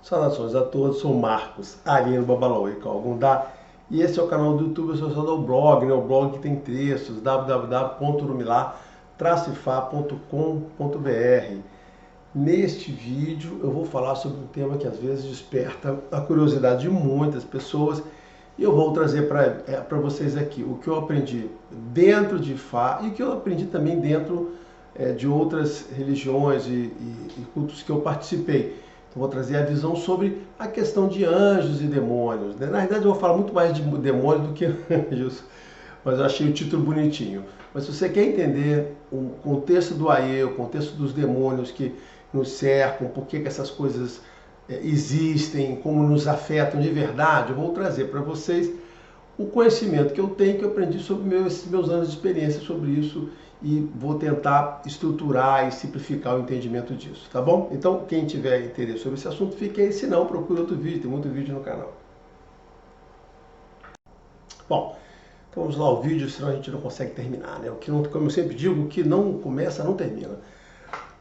Saudações a todos, sou Marcos Arino Babalaoi Calgundá e esse é o canal do YouTube, eu sou do blog, né? O blog que tem textos, www.urumilá-fa.com.br. Neste vídeo eu vou falar sobre um tema que às vezes desperta a curiosidade de muitas pessoas e eu vou trazer para vocês aqui o que eu aprendi dentro de Fá e o que eu aprendi também dentro de outras religiões e cultos que eu participei. Então, vou trazer a visão sobre a questão de anjos e demônios, né? Na verdade, eu vou falar muito mais de demônios do que anjos, mas eu achei o título bonitinho. Mas se você quer entender o contexto do Aie, o contexto dos demônios que nos cercam, por que essas coisas existem, como nos afetam de verdade, eu vou trazer para vocês o conhecimento que eu tenho, que eu aprendi sobre esses meus anos de experiência sobre isso e vou tentar estruturar e simplificar o entendimento disso, tá bom? Então, quem tiver interesse sobre esse assunto, fique aí, se não, procure outro vídeo, tem muito vídeo no canal. Bom, então vamos lá ao vídeo, senão a gente não consegue terminar, né? O que não, como eu sempre digo, o que não começa, não termina.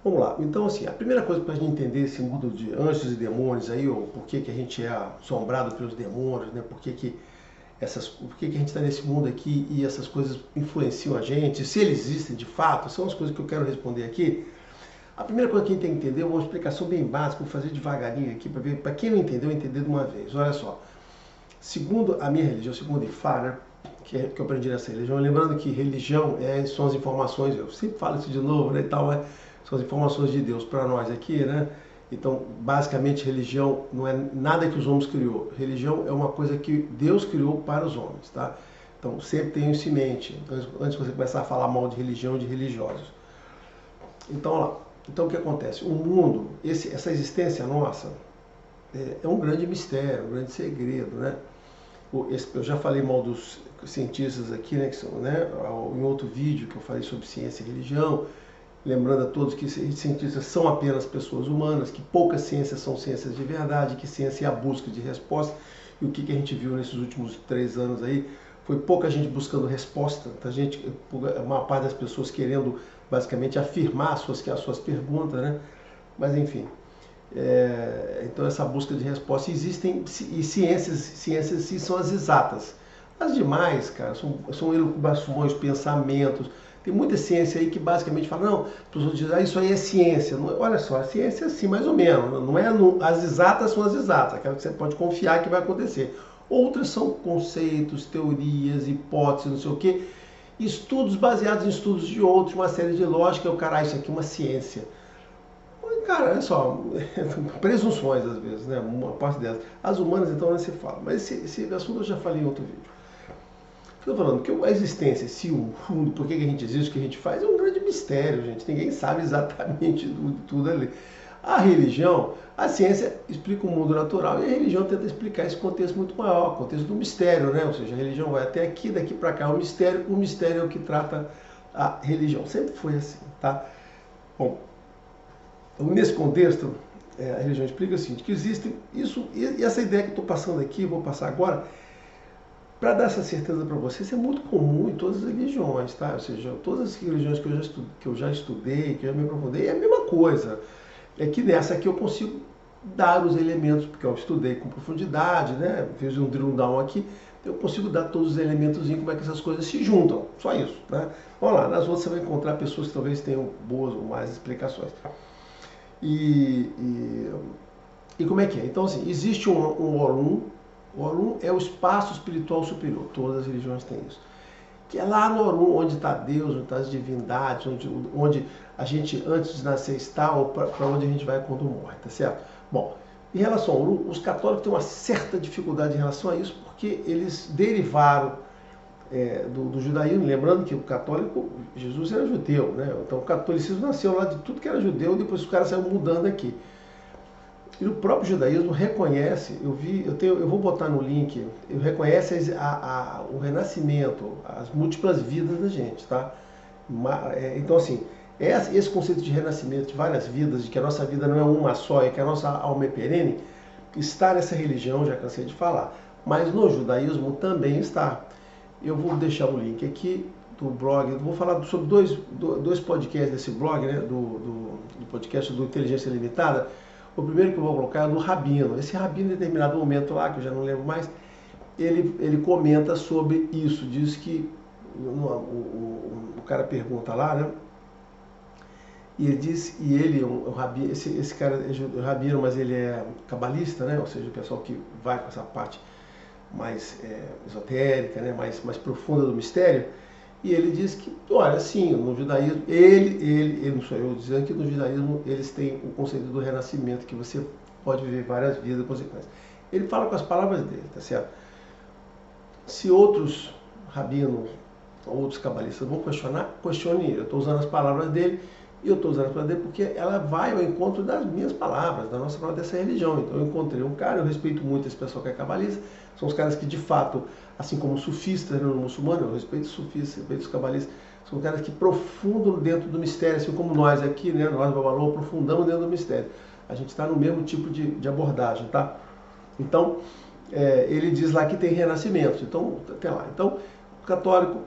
Vamos lá, então assim, a primeira coisa para a gente entender esse mundo de anjos e demônios aí, ou por que a gente é assombrado pelos demônios, né? Por que a gente está nesse mundo aqui e essas coisas influenciam a gente, se eles existem de fato, são as coisas que eu quero responder aqui. A primeira coisa que a gente tem que entender é uma explicação bem básica, vou fazer devagarinho aqui, para quem não entendeu, entender de uma vez. Olha só, segundo a minha religião, segundo Ifá, né, que eu aprendi nessa religião, lembrando que religião são as informações, eu sempre falo isso de novo, né, e tal, são as informações de Deus para nós aqui, né? Então, basicamente, religião não é nada que os homens criou. Religião é uma coisa que Deus criou para os homens, tá? Então, sempre tenha isso em mente, antes de você começar a falar mal de religião e de religiosos. Então, olha lá. Então, o que acontece? O mundo, essa existência nossa, é um grande mistério, um grande segredo, né? Eu já falei mal dos cientistas aqui, né? Que são, né? Em outro vídeo que eu falei sobre ciência e religião, lembrando a todos que cientistas são apenas pessoas humanas, que poucas ciências são ciências de verdade, que ciência é a busca de resposta. E o que a gente viu nesses últimos 3 anos aí foi pouca gente buscando resposta, a maior parte das pessoas querendo basicamente afirmar as suas perguntas, né? Mas enfim, então essa busca de resposta existem e ciências sim são as exatas. As demais, cara, são elucubrações, pensamentos. Tem muita ciência aí que basicamente fala, não, as pessoas dizem, isso aí é ciência. Não, olha só, a ciência é assim, mais ou menos. Não é as exatas são as exatas, aquela que você pode confiar que vai acontecer. Outras são conceitos, teorias, hipóteses, não sei o quê. Estudos baseados em estudos de outros, uma série de lógica, o cara, isso aqui é uma ciência. Cara, olha só, presunções às vezes, né? Uma parte delas. As humanas, então, não se fala. Mas esse assunto eu já falei em outro vídeo. Estou falando que a existência, se o fundo, por que a gente existe, o que a gente faz, é um grande mistério, gente. Ninguém sabe exatamente tudo ali. A religião, a ciência explica o mundo natural e a religião tenta explicar esse contexto muito maior, o contexto do mistério, né? Ou seja, a religião vai até aqui, daqui para cá, o mistério é o que trata a religião. Sempre foi assim, tá? Bom, nesse contexto, a religião explica o seguinte, que existe isso, e essa ideia que eu estou passando aqui, vou passar agora, para dar essa certeza para vocês, é muito comum em todas as religiões, tá? Ou seja, todas as religiões que eu já estudei, que eu já me aprofundei, é a mesma coisa. É que nessa aqui eu consigo dar os elementos, porque eu estudei com profundidade, né? Fiz um drill down aqui, eu consigo dar todos os elementos em como é que essas coisas se juntam. Só isso, né? Vamos lá, nas outras você vai encontrar pessoas que talvez tenham boas ou mais explicações. E como é que é? Então, assim, existe um Olum. O Olum é o espaço espiritual superior, todas as religiões têm isso. Que é lá no Olum, onde está Deus, onde estão as divindades, onde a gente antes de nascer está, ou para onde a gente vai quando morre, tá certo? Bom, em relação ao Olum, os católicos têm uma certa dificuldade em relação a isso, porque eles derivaram do judaísmo, lembrando que o católico, Jesus era judeu, né? Então o catolicismo nasceu lá de tudo que era judeu, depois os caras saíram mudando aqui. E o próprio judaísmo reconhece, eu vou botar no link, reconhece o renascimento, as múltiplas vidas da gente, tá? Então assim, esse conceito de renascimento, de várias vidas, de que a nossa vida não é uma só e que a nossa alma é perene, está nessa religião, já cansei de falar. Mas no judaísmo também está. Eu vou deixar o link aqui do blog, eu vou falar sobre dois podcasts desse blog, né, do podcast do Inteligência Limitada. O primeiro que eu vou colocar é do Rabino. Esse Rabino, em determinado momento lá, que eu já não lembro mais, ele comenta sobre isso. Diz que o cara pergunta lá, né? E ele diz, e ele, o rabino, esse cara é rabino, mas ele é cabalista, né? Ou seja, o pessoal que vai com essa parte mais esotérica, né? mais profunda do mistério. E ele diz que, olha, assim, no judaísmo, ele não sou eu dizendo que no judaísmo eles têm o conceito do renascimento, que você pode viver várias vidas consequências. Ele fala com as palavras dele, tá certo? Se outros rabinos, outros cabalistas vão questionar, questione. Eu estou usando as palavras dele, e eu estou usando as palavras dele porque ela vai ao encontro das minhas palavras, da nossa palavra dessa religião. Então eu encontrei um cara, eu respeito muito esse pessoal que é cabalista, são os caras que de fato, assim como os sufistas no muçulmano, eu respeito os sufistas, respeito os cabalistas, são caras que aprofundam dentro do mistério, assim como nós aqui, né, nós Babalô, aprofundamos dentro do mistério. A gente está no mesmo tipo de abordagem, tá? Então, ele diz lá que tem renascimento. Então, tem lá. Então, o católico,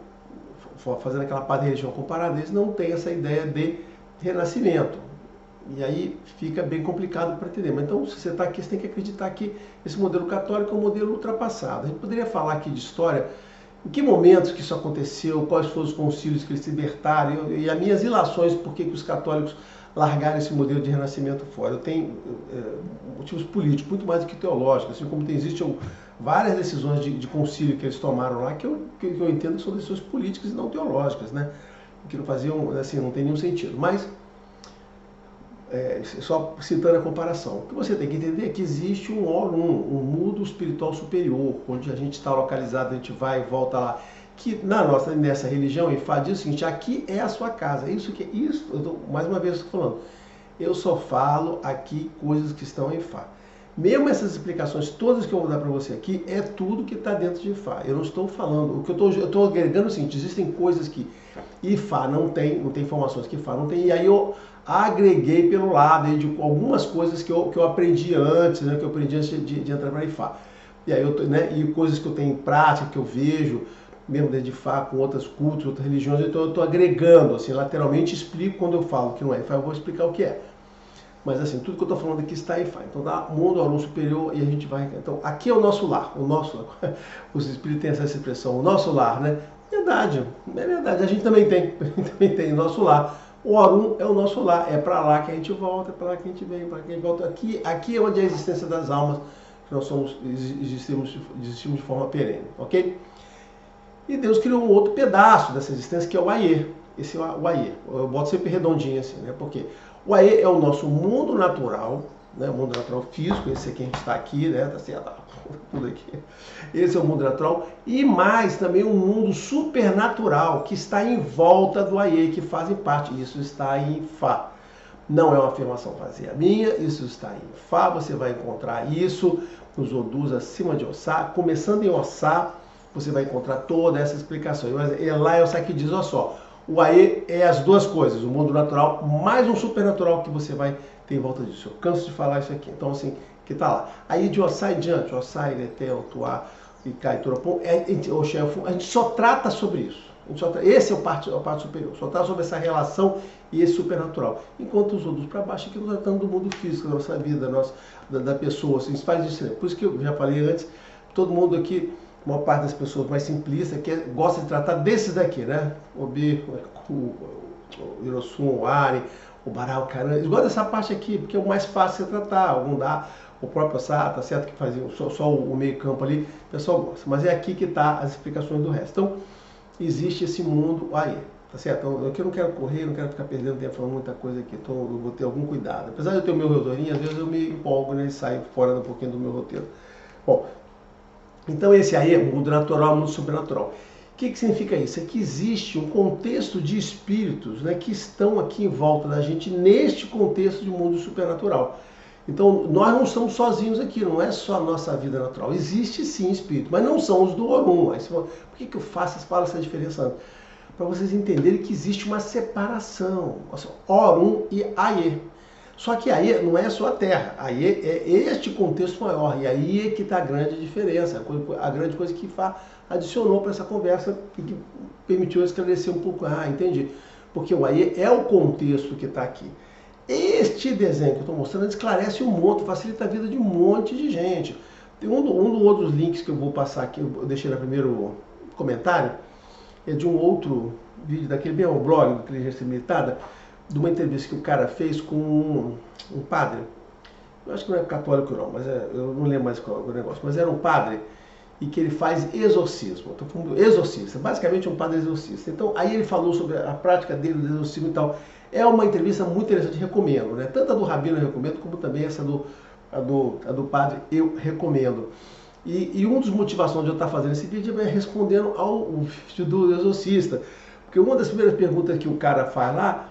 fazendo aquela parte de religião comparada, eles não têm essa ideia de renascimento. E aí fica bem complicado para entender. Mas então, se você está aqui, você tem que acreditar que esse modelo católico é um modelo ultrapassado. A gente poderia falar aqui de história, em que momentos que isso aconteceu, quais foram os concílios que eles se libertaram, e as minhas ilações, por que os católicos largaram esse modelo de renascimento fora. Eu tenho motivos políticos, muito mais do que teológicos, assim como existem várias decisões de concílio que eles tomaram lá, que eu entendo que são decisões políticas e não teológicas, né? Que não faziam, assim, não tem nenhum sentido. Mas, só citando a comparação, o que você tem que entender é que existe um mundo espiritual superior, onde a gente está localizado, a gente vai e volta lá, que nessa religião, e faz diz o seguinte: aqui é a sua casa. Isso, mais uma vez eu estou falando, eu só falo aqui coisas que estão em Fá. Mesmo essas explicações todas que eu vou dar para você aqui, é tudo que está dentro de Fá. Eu não estou falando, o que eu estou agregando é o seguinte: existem coisas que Ifá não tem informações que Fá não tem, e aí eu agreguei pelo lado aí de algumas coisas que eu aprendi antes, né, que eu aprendi antes de entrar para Ifá. E aí e coisas que eu tenho em prática, que eu vejo, mesmo dentro de Fá, com outros cultos, outras religiões, então eu estou agregando, assim, lateralmente explico quando eu falo que não é Ifá, eu vou explicar o que é. Mas assim, tudo que eu estou falando aqui está em Fá. Então dá mundo, Orun superior, e a gente vai... Então aqui é o nosso lar, os espíritos têm essa expressão, o nosso lar, né? Verdade, é verdade, a gente também tem nosso lar. O Orun é o nosso lar, é para lá que a gente volta, é para lá que a gente vem, para lá que a gente volta. Aqui é onde é a existência das almas, que nós existimos de forma perene, ok? E Deus criou um outro pedaço dessa existência, que é o Aie. Esse é o Aie. Eu boto sempre redondinho assim, né? Porque o Aie é o nosso mundo natural, né? O mundo natural físico, esse aqui a gente está aqui, né? Tá certo? Tudo aqui. Esse é o mundo natural. E mais também um mundo supernatural que está em volta do Aie, que fazem parte. Isso está em Fá. Não é uma afirmação vazia minha, isso está em Fá. Você vai encontrar isso nos Odus acima de Ossá, começando em Ossá. Você vai encontrar toda essa explicação. Mas lá é o que diz, olha só, o Aie é as duas coisas, o mundo natural mais um supernatural que você vai ter em volta disso. Eu canso de falar isso aqui, então assim, que tá lá. Aí de Ossá em diante, Ossá, Iretel, Tuá, Icai, Turopom, a gente só trata sobre isso. Esse é a parte superior, só trata sobre essa relação e esse supernatural. Enquanto os outros para baixo, aqui nós tratamos do mundo físico, da nossa vida, da pessoa, assim, isso faz isso. Por isso que eu já falei antes, todo mundo aqui, uma parte das pessoas mais simplistas, que gosta de tratar desses daqui, né? O Hirossum, o Ari, o Bará, o Caran, eles gostam dessa parte aqui, porque é o mais fácil de tratar, algum dá, o próprio Sá, tá certo que fazia só o meio campo ali, o pessoal gosta. Mas é aqui que tá as explicações do resto. Então, existe esse mundo aí, tá certo? Então, aqui eu não quero correr, não quero ficar perdendo tempo falando muita coisa aqui, então eu vou ter algum cuidado. Apesar de eu ter o meu roteirinho, às vezes eu me empolgo, né, e saio fora um pouquinho do meu roteiro. Bom, então esse aí é o mundo natural, o mundo sobrenatural. O que significa isso? É que existe um contexto de espíritos, né, que estão aqui em volta da gente neste contexto de mundo supernatural. Então nós não estamos sozinhos aqui, não é só a nossa vida natural. Existe sim espírito, mas não são os do Orun. Aí você fala, por que eu falo essa diferença antes? Para vocês entenderem que existe uma separação, Orun e Aie. Só que Aie não é só a Terra, Aie é este contexto maior, e aí é que está a grande diferença, a grande coisa que adicionou para essa conversa e que permitiu esclarecer um pouco. Ah, entendi. Porque o Aie é o contexto que está aqui. Este desenho que eu estou mostrando esclarece um monte, facilita a vida de um monte de gente. Tem um dos outros links que eu vou passar aqui, eu deixei no primeiro comentário, é de um outro vídeo daquele mesmo blog do Inteligência Limitada, de uma entrevista que o cara fez com um padre. Eu acho que não é católico não, mas eu não lembro mais qual é o negócio, mas era um padre e que ele faz exorcismo. Estou falando exorcista, basicamente um padre exorcista. Então aí ele falou sobre a prática dele do exorcismo e tal. É uma entrevista muito interessante, recomendo, né? Tanto a do Rabino eu recomendo, como também essa a do padre eu recomendo. E uma das motivações de eu estar fazendo esse vídeo é respondendo ao vídeo do exorcista. Porque uma das primeiras perguntas que o cara faz lá,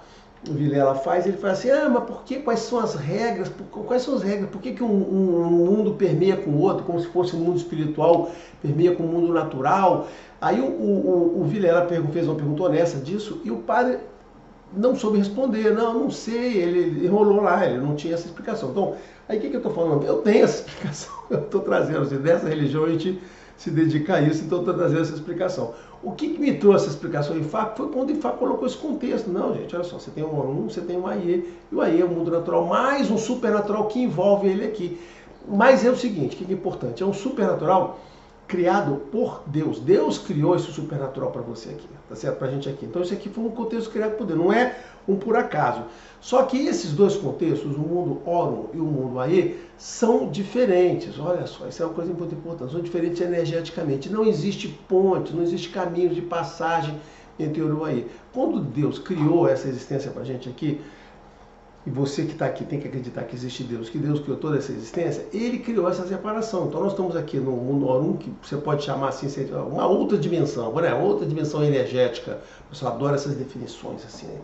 o Vilela faz, ele fala assim, mas por que, quais são as regras? Quais são as regras? Por que, que um mundo permeia com o outro, como se fosse um mundo espiritual, permeia com o mundo natural? Aí o Vilela fez uma pergunta honesta disso, e o padre não soube responder, não sei, ele enrolou lá, ele não tinha essa explicação. Então, aí o que eu estou falando? Eu tenho essa explicação, eu estou trazendo, assim, dessa religião a gente se dedica a isso, então eu estou trazendo essa explicação. O que me trouxe essa explicação em Ifá foi quando Ifá colocou esse contexto. Não, gente, olha só, você tem um Orum, você tem um Aie, e o Aie é um mundo natural, mais um supernatural que envolve ele aqui. Mas é o seguinte, o que é importante? É um supernatural criado por Deus. Deus criou esse supernatural para você aqui, tá certo? Pra gente aqui. Então isso aqui foi um contexto criado por Deus, não é um por acaso. Só que esses dois contextos, o mundo Orum e o mundo Aie, são diferentes. Olha só, isso é uma coisa muito importante. São diferentes energeticamente. Não existe ponte, não existe caminho de passagem entre Orum e Aie. Quando Deus criou essa existência pra gente aqui, e você que está aqui tem que acreditar que existe Deus, que Deus criou toda essa existência, ele criou essa separação. Então nós estamos aqui no mundo Orum, que você pode chamar assim, uma outra dimensão, né? Outra dimensão energética. O pessoal adora essas definições, assim, né?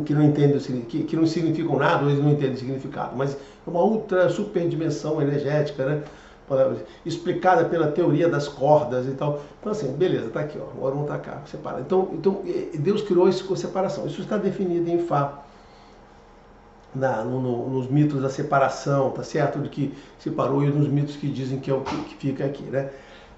que não entendem, que não significam nada, ou eles não entendem o significado, mas é uma outra super dimensão energética, né? Explicada pela teoria das cordas e tal. Então assim, beleza, está aqui, ó, o Orum está cá, separado. Então Deus criou isso com separação. Isso está definido em Ifá. Nos mitos da separação, tá certo? De que separou, e nos mitos que dizem que é o que fica aqui, né?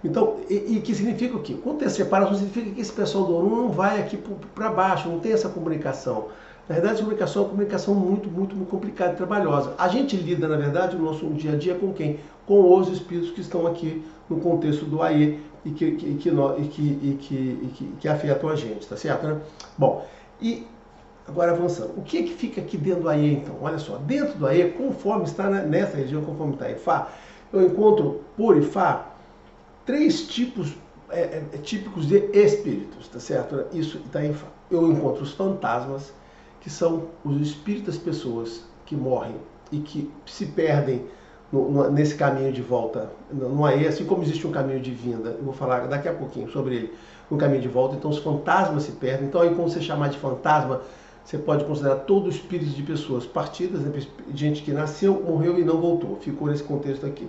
Então, e que significa o quê? Quando tem essa separação, significa que esse pessoal do Orum não vai aqui para baixo, não tem essa comunicação. Na verdade, essa comunicação é uma comunicação muito, muito, muito complicada e trabalhosa. A gente lida, na verdade, no nosso dia a dia com quem? Com os espíritos que estão aqui no contexto do Aie e que afetam a gente, tá certo? Né? Bom, e agora avançando, o que é que fica aqui dentro do Aie então? Olha só, dentro do Aie, conforme está nessa região, conforme está Ifá, eu encontro por Ifá 3 tipos típicos de espíritos, tá certo? Isso está em Ifá. Eu encontro os fantasmas, que são os espíritos das pessoas que morrem e que se perdem nesse caminho de volta no Aie, assim como existe um caminho de vinda. Eu vou falar daqui a pouquinho sobre ele, um caminho de volta. Então os fantasmas se perdem. Então aí, quando você chamar de fantasma, você pode considerar todo o espírito de pessoas partidas, né? Gente que nasceu, morreu e não voltou. Ficou nesse contexto aqui.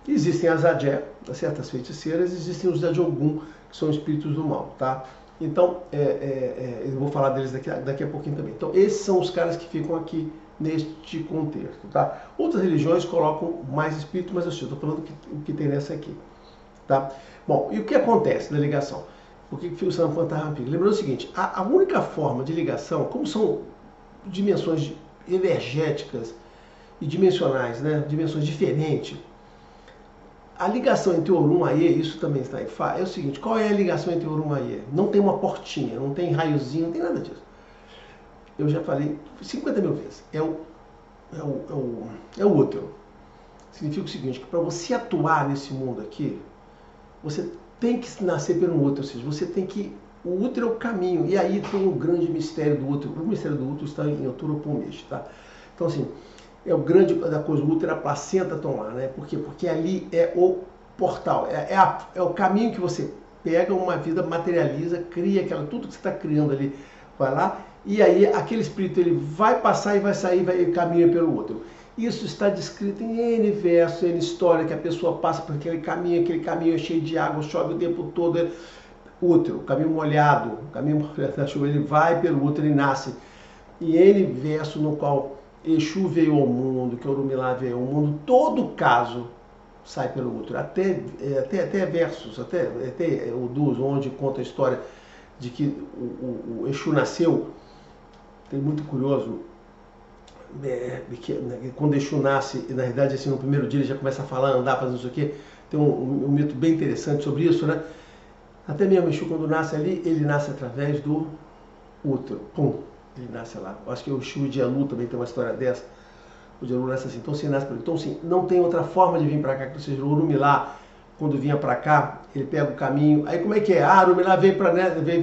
Existem as Adé, certas feiticeiras, existem os Adjogum, que são espíritos do mal, tá? Então, eu vou falar deles daqui a pouquinho também. Então, esses são os caras que ficam aqui neste contexto, tá? Outras religiões colocam mais espíritos, mas eu estou falando o que tem nessa aqui, tá? Bom, e o que acontece na ligação? Por que fica usando fantasma fica? Lembrando o seguinte, a única forma de ligação, como são dimensões energéticas e dimensionais, né? Dimensões diferentes, a ligação entre Orum e Aie, isso também está em Ifá, é o seguinte, qual é a ligação entre Orum e Aie? Não tem uma portinha, não tem raiozinho, não tem nada disso. Eu já falei 50 mil vezes, é o útero. Significa o seguinte, que para você atuar nesse mundo aqui, você tem que nascer pelo útero, ou seja, você tem que... O útero é o caminho, e aí tem o grande mistério do útero. O mistério do útero está em Uturupumish, tá? Então assim, é o grande da coisa, o útero, a placenta estão lá, né? Por quê? Porque ali é o portal, é o caminho que você pega uma vida, materializa, cria tudo que você está criando ali, vai lá, e aí aquele espírito ele vai passar e vai sair, caminha pelo útero. Isso está descrito em N versos, N história, que a pessoa passa por aquele caminho é cheio de água, chove o tempo todo, útero, caminho molhado, o caminho da chuva, ele vai pelo útero e nasce. E N verso no qual Exu veio ao mundo, que Orumilá veio ao mundo, todo caso sai pelo útero, até versos, até o Dus, onde conta a história de que o Exu nasceu, tem muito curioso, quando Exu nasce, na verdade, assim, no primeiro dia ele já começa a falar, andar, fazer isso aqui. Tem um mito bem interessante sobre isso, né? Até mesmo Exu, quando nasce ali, ele nasce através do útero. Pum! Ele nasce lá. Eu acho que o Exu de Anu também tem uma história dessa. O de Anu nasce assim. Então, se nasce por ele. Então, assim, não tem outra forma de vir para cá, que não seja o Orumilá. Quando vinha para cá, ele pega o caminho. Aí, como é que é? Ah, Orumilá veio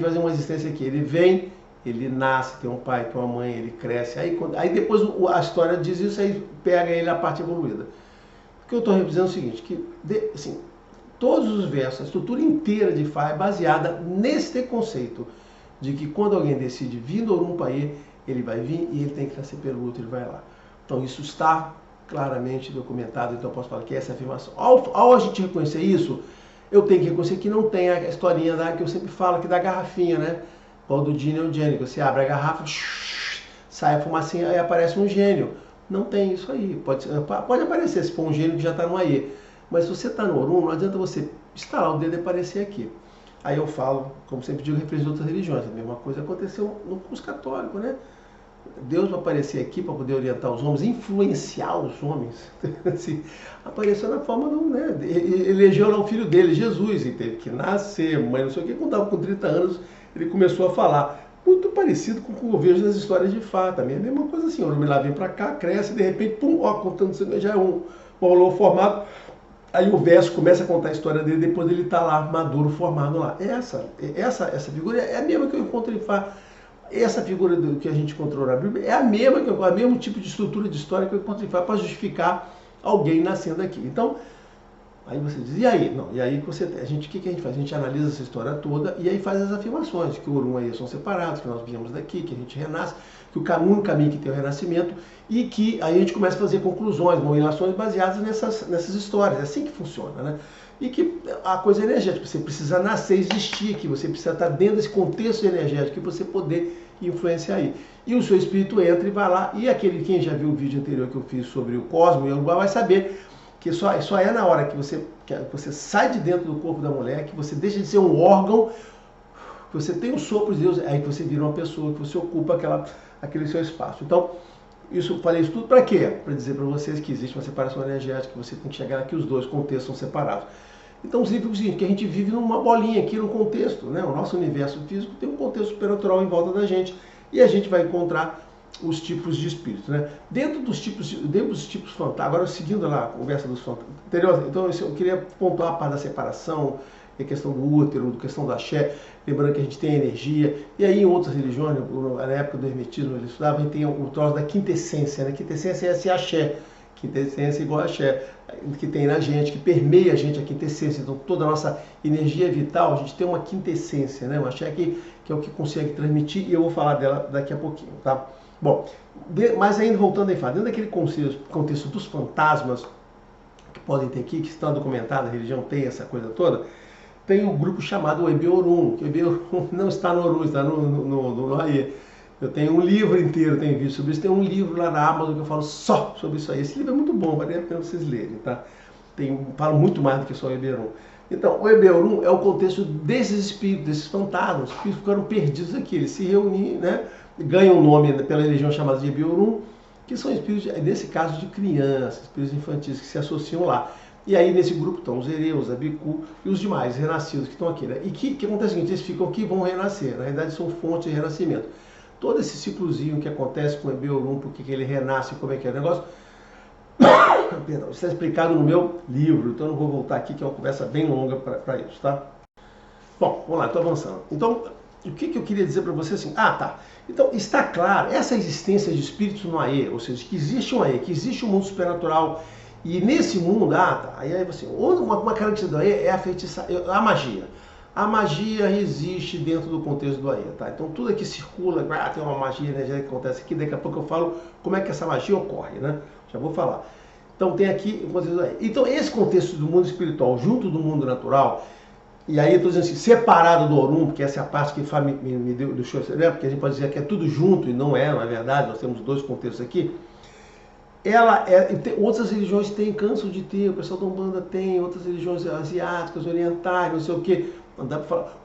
fazer uma existência aqui. Ele vem, ele nasce, tem um pai, tem uma mãe, ele cresce. Aí depois a história diz isso, aí pega ele a parte evoluída. O que eu estou dizendo é o seguinte, que assim, todos os versos, a estrutura inteira de Fá é baseada nesse conceito de que quando alguém decide vir do Orumpaê, ele vai vir e ele tem que nascer pelo outro, ele vai lá. Então isso está claramente documentado, então eu posso falar que essa é a afirmação. Ao a gente reconhecer isso, eu tenho que reconhecer que não tem a historinha que eu sempre falo, que da garrafinha, né? Ou do Dino e o Gênio, você abre a garrafa, sai a fumacinha, aí aparece um gênio. Não tem isso aí. Pode aparecer se for um gênio que já está no Aê. Mas se você está no Orum, não adianta você estalar o dedo e aparecer aqui. Aí eu falo, como sempre digo, referência de outras religiões. A mesma coisa aconteceu com os católicos, né? Deus vai aparecer aqui para poder orientar os homens, influenciar os homens. Assim, apareceu na forma do, né? Elegeu lá o filho dele, Jesus, e teve que nascer, mas não sei o que, quando estava com 30 anos, ele começou a falar. Muito parecido com o que eu vejo nas histórias de Fá, também é a mesma coisa assim, o Orumilá vem para cá, cresce, de repente, pum, ó, contando já é um bolor formado, aí o verso começa a contar a história dele, depois ele está lá, maduro, formado lá. Essa figura é a mesma que eu encontro em Fá. Essa figura que a gente encontrou na Bíblia é a mesmo tipo de estrutura de história que eu encontro em Fá para justificar alguém nascendo aqui. Então, aí você diz, e aí? Não, e aí o que a gente faz? A gente analisa essa história toda e aí faz as afirmações, que o Orum e Aê são separados, que nós viemos daqui, que a gente renasce, que o único caminho que tem o renascimento, e que aí a gente começa a fazer conclusões, relações baseadas nessas histórias. É assim que funciona, né? E que a coisa é energética, você precisa nascer, existir aqui, você precisa estar dentro desse contexto energético e você poder influenciar aí. E o seu espírito entra e vai lá, e quem já viu o vídeo anterior que eu fiz sobre o Cosmo e o Urubá vai saber que só é na hora que você sai de dentro do corpo da mulher, que você deixa de ser um órgão, que você tem um sopro de Deus, aí que você vira uma pessoa, que você ocupa aquele seu espaço. Então, falei isso tudo para quê? Para dizer para vocês que existe uma separação energética, que você tem que chegar aqui, os dois contextos são separados. Então, significa o seguinte, que a gente vive numa bolinha aqui, num contexto, né? O nosso universo físico tem um contexto supernatural em volta da gente, e a gente vai encontrar os tipos de espíritos, né? Dentro dos tipos fantásticos, agora seguindo lá a conversa dos fantásticos, então eu queria pontuar a parte da separação, a questão do útero, a questão do axé, lembrando que a gente tem energia, e aí em outras religiões, na época do hermetismo, eles estudavam, a gente tem o troço da quintessência, né? Quintessência é esse axé, quintessência igual axé, que tem na gente, que permeia a gente, a quintessência, então toda a nossa energia vital, a gente tem uma quintessência, né? Um axé que é o que consegue transmitir, e eu vou falar dela daqui a pouquinho, tá? Bom, mas ainda voltando aí, dentro daquele contexto dos fantasmas que podem ter aqui, que está documentado, a religião tem essa coisa toda, tem um grupo chamado Ebeorum, que o Ebeorum não está no Orum, está no Aê. Eu tenho um livro inteiro, tenho visto sobre isso, tem um livro lá na Amazon que eu falo só sobre isso aí. Esse livro é muito bom, vale a pena vocês lerem, tá? Falo muito mais do que só o Ebeorum. Então, o Ebeorum é o contexto desses espíritos, desses fantasmas, que ficaram perdidos aqui, eles se reúnem, né? Ganham um nome pela religião chamada de Ebeorum, que são espíritos, nesse caso, de crianças, espíritos infantis que se associam lá. E aí nesse grupo estão os Ereus, a Bicu e os demais renascidos que estão aqui, né? E que acontece o seguinte, eles ficam aqui e vão renascer, na realidade são fontes de renascimento. Todo esse ciclozinho que acontece com o Ebeorum, porque ele renasce, como é que é o negócio, perdão, isso está explicado no meu livro, então eu não vou voltar aqui, que é uma conversa bem longa para isso, tá? Bom, vamos lá, estou avançando. Então, o que eu queria dizer para você assim? Ah, tá. Então, está claro, essa existência de espíritos no Aê, ou seja, que existe um Aê, que existe um mundo supernatural, e nesse mundo, tá, aí você, uma característica do Aê é a magia. A magia existe dentro do contexto do Aê, tá? Então, tudo aqui circula, tem uma magia energética que acontece aqui, daqui a pouco eu falo como é que essa magia ocorre, né? Já vou falar. Então, tem aqui o contexto do Aê. Então, esse contexto do mundo espiritual junto do mundo natural, e aí eu estou dizendo assim, separado do Orum, porque essa é a parte que me deixou, né? Porque a gente pode dizer que é tudo junto, e não é verdade, nós temos dois contextos aqui. Outras religiões têm, cansam de ter, o pessoal da Umbanda tem, outras religiões asiáticas, orientais, não sei o quê, Não dá para falar.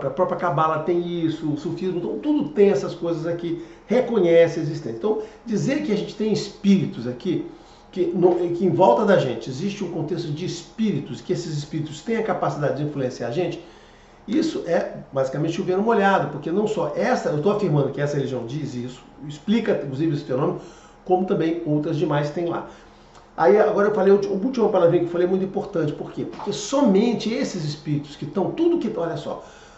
A própria Cabala tem isso, o sufismo, então, tudo tem essas coisas aqui, reconhece a existência. Então, dizer que a gente tem espíritos aqui, que em volta da gente existe um contexto de espíritos, que esses espíritos têm a capacidade de influenciar a gente, isso é basicamente chover no molhado, porque não só essa, eu estou afirmando que essa religião diz isso, explica inclusive esse fenômeno, como também outras demais tem lá. Aí agora eu falei, a última palavrinha que eu falei é muito importante, por quê? Porque somente esses espíritos que estão, tudo que, olha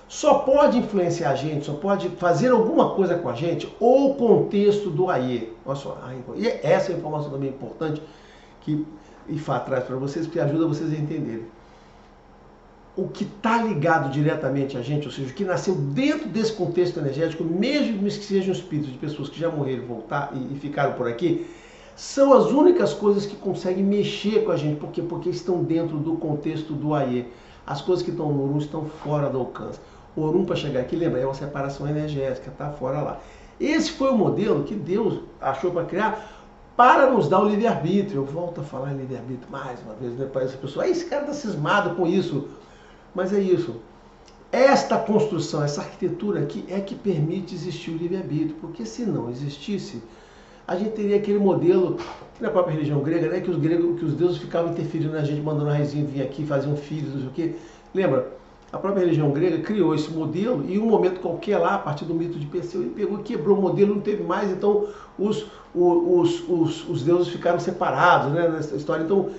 só pode influenciar a gente, só pode fazer alguma coisa com a gente, o contexto do Aie. Olha só, e essa é a informação também importante que Ifá traz para vocês, que ajuda vocês a entenderem. O que está ligado diretamente a gente, ou seja, o que nasceu dentro desse contexto energético, mesmo que sejam espíritos de pessoas que já morreram e ficaram por aqui, são as únicas coisas que conseguem mexer com a gente. Por quê? Porque estão dentro do contexto do Aie. As coisas que estão no Orum estão fora do alcance. O Orum, para chegar aqui, lembra, é uma separação energética, está fora lá. Esse foi o modelo que Deus achou para criar, para nos dar o livre-arbítrio. Eu volto a falar em livre-arbítrio mais uma vez, né, para essa pessoa. Esse cara está cismado com isso. Mas é isso. Esta construção, essa arquitetura aqui é que permite existir o livre-arbítrio. Porque se não existisse, a gente teria aquele modelo, que na própria religião grega, né, que os deuses ficavam interferindo na gente, mandando a raizinha vir aqui, faziam filhos, não sei o quê. Lembra? A própria religião grega criou esse modelo e em um momento qualquer lá, a partir do mito de Perseu, ele pegou e quebrou o modelo, não teve mais, então os deuses ficaram separados, né, nessa história. Então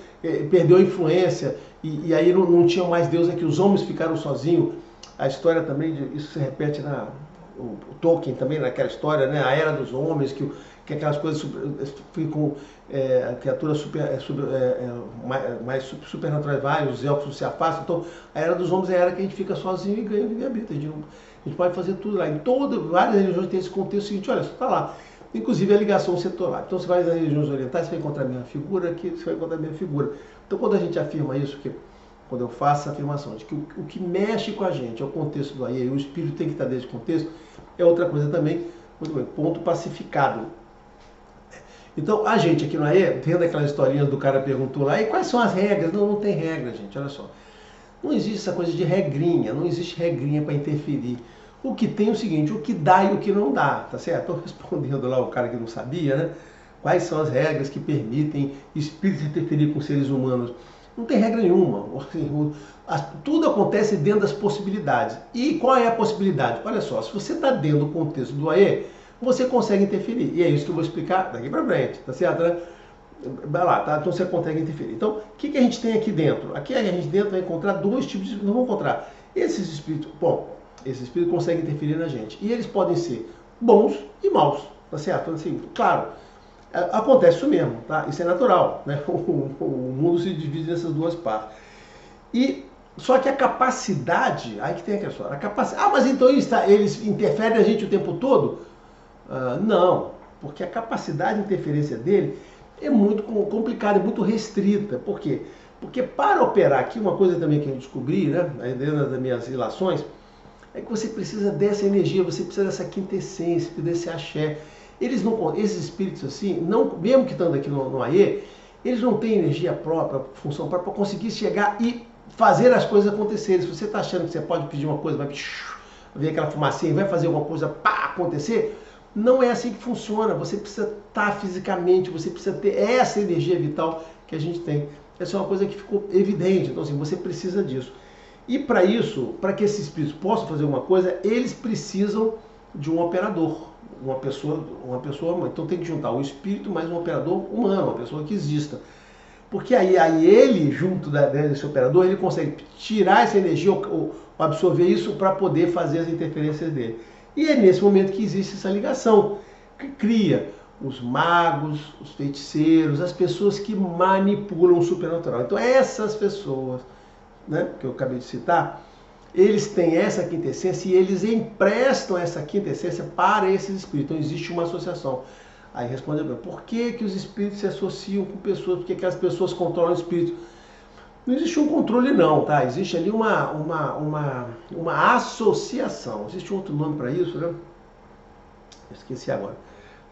perdeu a influência e aí não tinham mais deuses, que os homens ficaram sozinhos. A história também, isso se repete o Tolkien também, naquela história, né, a Era dos Homens, que aquelas coisas ficam, criaturas mais supernaturais vai, os elfos se afastam. Então, a Era dos Homens é a era que a gente fica sozinho e ganha livre-arbítrio. A gente pode fazer tudo lá. Em várias religiões tem esse contexto seguinte, olha, só está lá. Inclusive a ligação setorial. Então, você vai nas religiões orientais, você vai encontrar a minha figura aqui, você vai encontrar a minha figura. Então, quando a gente afirma isso, quando eu faço essa afirmação de que o que mexe com a gente é o contexto do Aie, e o espírito tem que estar dentro desse contexto, é outra coisa também, muito bem, ponto pacificado. Então, a gente aqui no Aie, vendo aquelas historinhas do cara perguntou lá, e quais são as regras? Não tem regra, gente, olha só. Não existe essa coisa de regrinha, não existe regrinha para interferir. O que tem é o seguinte, o que dá e o que não dá, tá certo? Estou respondendo lá o cara que não sabia, né? Quais são as regras que permitem espíritos interferir com seres humanos? Não tem regra nenhuma. Tudo acontece dentro das possibilidades. E qual é a possibilidade? Olha só, se você está dentro do contexto do Aie, você consegue interferir. E é isso que eu vou explicar daqui para frente, tá certo, né? Vai lá, tá? Então você consegue interferir. Então, o que a gente tem aqui dentro? Aqui a gente dentro vai encontrar dois tipos de... Não vamos encontrar. Esses espíritos... Bom, esses espíritos conseguem interferir na gente. E eles podem ser bons e maus, tá certo? Então, assim, claro, acontece isso mesmo, tá? Isso é natural, né? O mundo se divide nessas duas partes. Só que a capacidade... Aí que tem a questão. A capacidade... mas então eles interferem na gente o tempo todo? Não, porque a capacidade de interferência dele é muito complicada, é muito restrita. Por quê? Porque para operar aqui, uma coisa também que eu descobri, né, dentro das minhas relações, é que você precisa dessa energia, você precisa dessa quintessência, desse axé. Esses espíritos assim, mesmo que estando aqui no Aie, eles não têm energia própria, função própria, para conseguir chegar e fazer as coisas acontecerem. Se você está achando que você pode pedir uma coisa, vai ver aquela fumacinha e vai fazer alguma coisa para acontecer, não é assim que funciona. Você precisa estar fisicamente, você precisa ter essa energia vital que a gente tem. Essa é uma coisa que ficou evidente. Então, assim, você precisa disso. E para isso, para que esses espíritos possam fazer alguma coisa, eles precisam de um operador, uma pessoa. Então tem que juntar o espírito mais um operador humano, uma pessoa que exista. Porque aí ele, junto desse operador, ele consegue tirar essa energia, ou absorver isso para poder fazer as interferências dele. E é nesse momento que existe essa ligação, que cria os magos, os feiticeiros, as pessoas que manipulam o supernatural. Então essas pessoas, né, que eu acabei de citar, eles têm essa quintessência e eles emprestam essa quintessência para esses espíritos. Então existe uma associação. Aí responde, por que os espíritos se associam com pessoas? Por que aquelas pessoas controlam o espírito? Não existe um controle não, tá? Existe ali uma associação. Existe um outro nome para isso, né? Eu esqueci agora.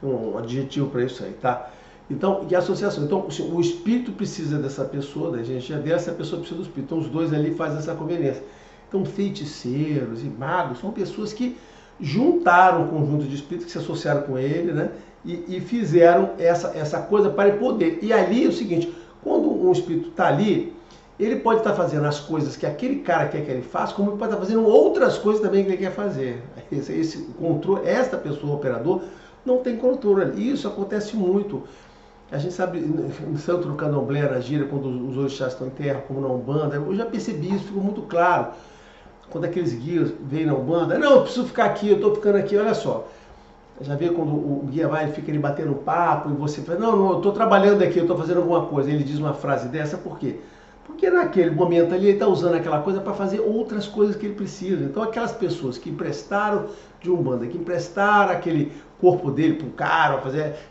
Um adjetivo para isso aí, tá? Então, e associação. Então, o espírito precisa dessa pessoa, da energia dela, essa pessoa precisa do espírito. Então, os dois ali fazem essa conveniência. Então, feiticeiros e magos são pessoas que juntaram um conjunto de espíritos que se associaram com ele, né? E fizeram essa coisa para ele poder. E ali é o seguinte, quando um espírito está ali, ele pode estar fazendo as coisas que aquele cara quer que ele faça, como ele pode estar fazendo outras coisas também que ele quer fazer. Esse controle, esta pessoa, o operador, não tem controle. E isso acontece muito. A gente sabe, no santo do candomblé, na gira, quando os orixás estão em terra, como na Umbanda, eu já percebi isso, ficou muito claro. Quando aqueles guias vêm na Umbanda, não, eu preciso ficar aqui, eu estou ficando aqui, olha só. Já vê quando o guia vai, ele fica ele batendo papo, e você fala, não, eu estou trabalhando aqui, eu estou fazendo alguma coisa. Ele diz uma frase dessa, por quê? Porque naquele momento ali ele está usando aquela coisa para fazer outras coisas que ele precisa. Então aquelas pessoas que emprestaram de Umbanda, que emprestaram aquele corpo dele para um cara,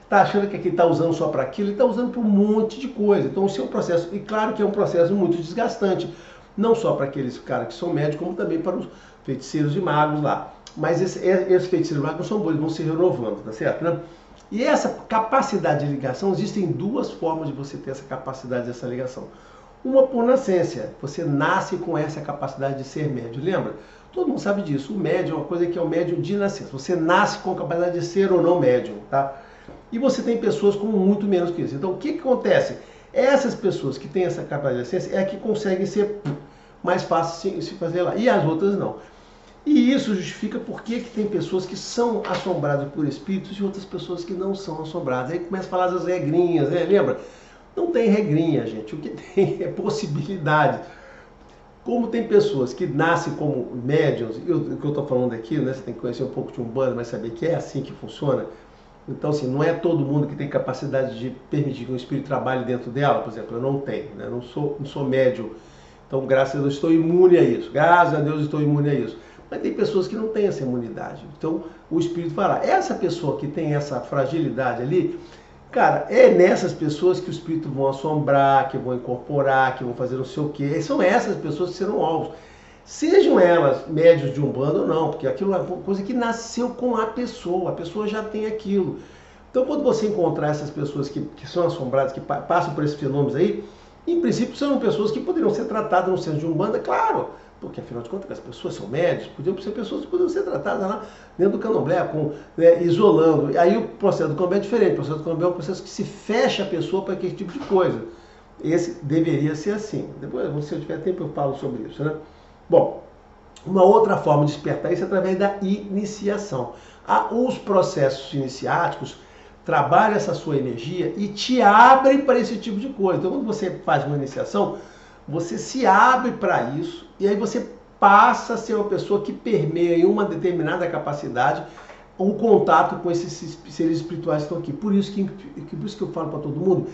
está achando que aquele está usando só para aquilo, ele está usando para um monte de coisa. Então isso é um processo, e claro que é um processo muito desgastante, não só para aqueles caras que são médicos, como também para os feiticeiros e magos lá. Mas esses feiticeiros e magos não são bons, eles vão se renovando, tá certo? Né? E essa capacidade de ligação, existem duas formas de você ter essa capacidade dessa ligação. Uma por nascença, você nasce com essa capacidade de ser médium, lembra? Todo mundo sabe disso, o médium é uma coisa que é o médium de nascença, você nasce com a capacidade de ser ou não médium, tá? E você tem pessoas com muito menos que isso. Então o que acontece? Essas pessoas que têm essa capacidade de nascença é que conseguem ser mais fácil se fazer lá, e as outras não. E isso justifica por que tem pessoas que são assombradas por espíritos e outras pessoas que não são assombradas. Aí começa a falar das regrinhas, né? Lembra? Não tem regrinha, gente. O que tem é possibilidade. Como tem pessoas que nascem como médiums, o que eu estou falando aqui, né? Você tem que conhecer um pouco de Umbanda, mas saber que é assim que funciona. Então, assim, não é todo mundo que tem capacidade de permitir que um espírito trabalhe dentro dela. Por exemplo, eu não tenho, né? Não sou médium. Então, graças a Deus, estou imune a isso. Graças a Deus, estou imune a isso. Mas tem pessoas que não têm essa imunidade. Então, o espírito fala, essa pessoa que tem essa fragilidade ali, cara, é nessas pessoas que o espírito vão assombrar, que vão incorporar, que vão fazer não sei o quê. São essas pessoas que serão alvos. Sejam elas médios de Umbanda ou não, porque aquilo é uma coisa que nasceu com a pessoa já tem aquilo. Então, quando você encontrar essas pessoas que são assombradas, que passam por esses fenômenos aí, em princípio são pessoas que poderiam ser tratadas no centro de Umbanda, claro, porque afinal de contas as pessoas são médios, podiam ser pessoas que poderiam ser tratadas lá dentro do candomblé, isolando. Aí o processo do candomblé é diferente, o processo do candomblé é um processo que se fecha a pessoa para aquele tipo de coisa. Esse deveria ser assim. Depois, se eu tiver tempo, eu falo sobre isso, né? Bom, uma outra forma de despertar isso é através da iniciação. Os processos iniciáticos trabalham essa sua energia e te abrem para esse tipo de coisa. Então, quando você faz uma iniciação, você se abre para isso e aí você passa a ser uma pessoa que permeia em uma determinada capacidade o contato com esses seres espirituais que estão aqui. Por isso que eu falo para todo mundo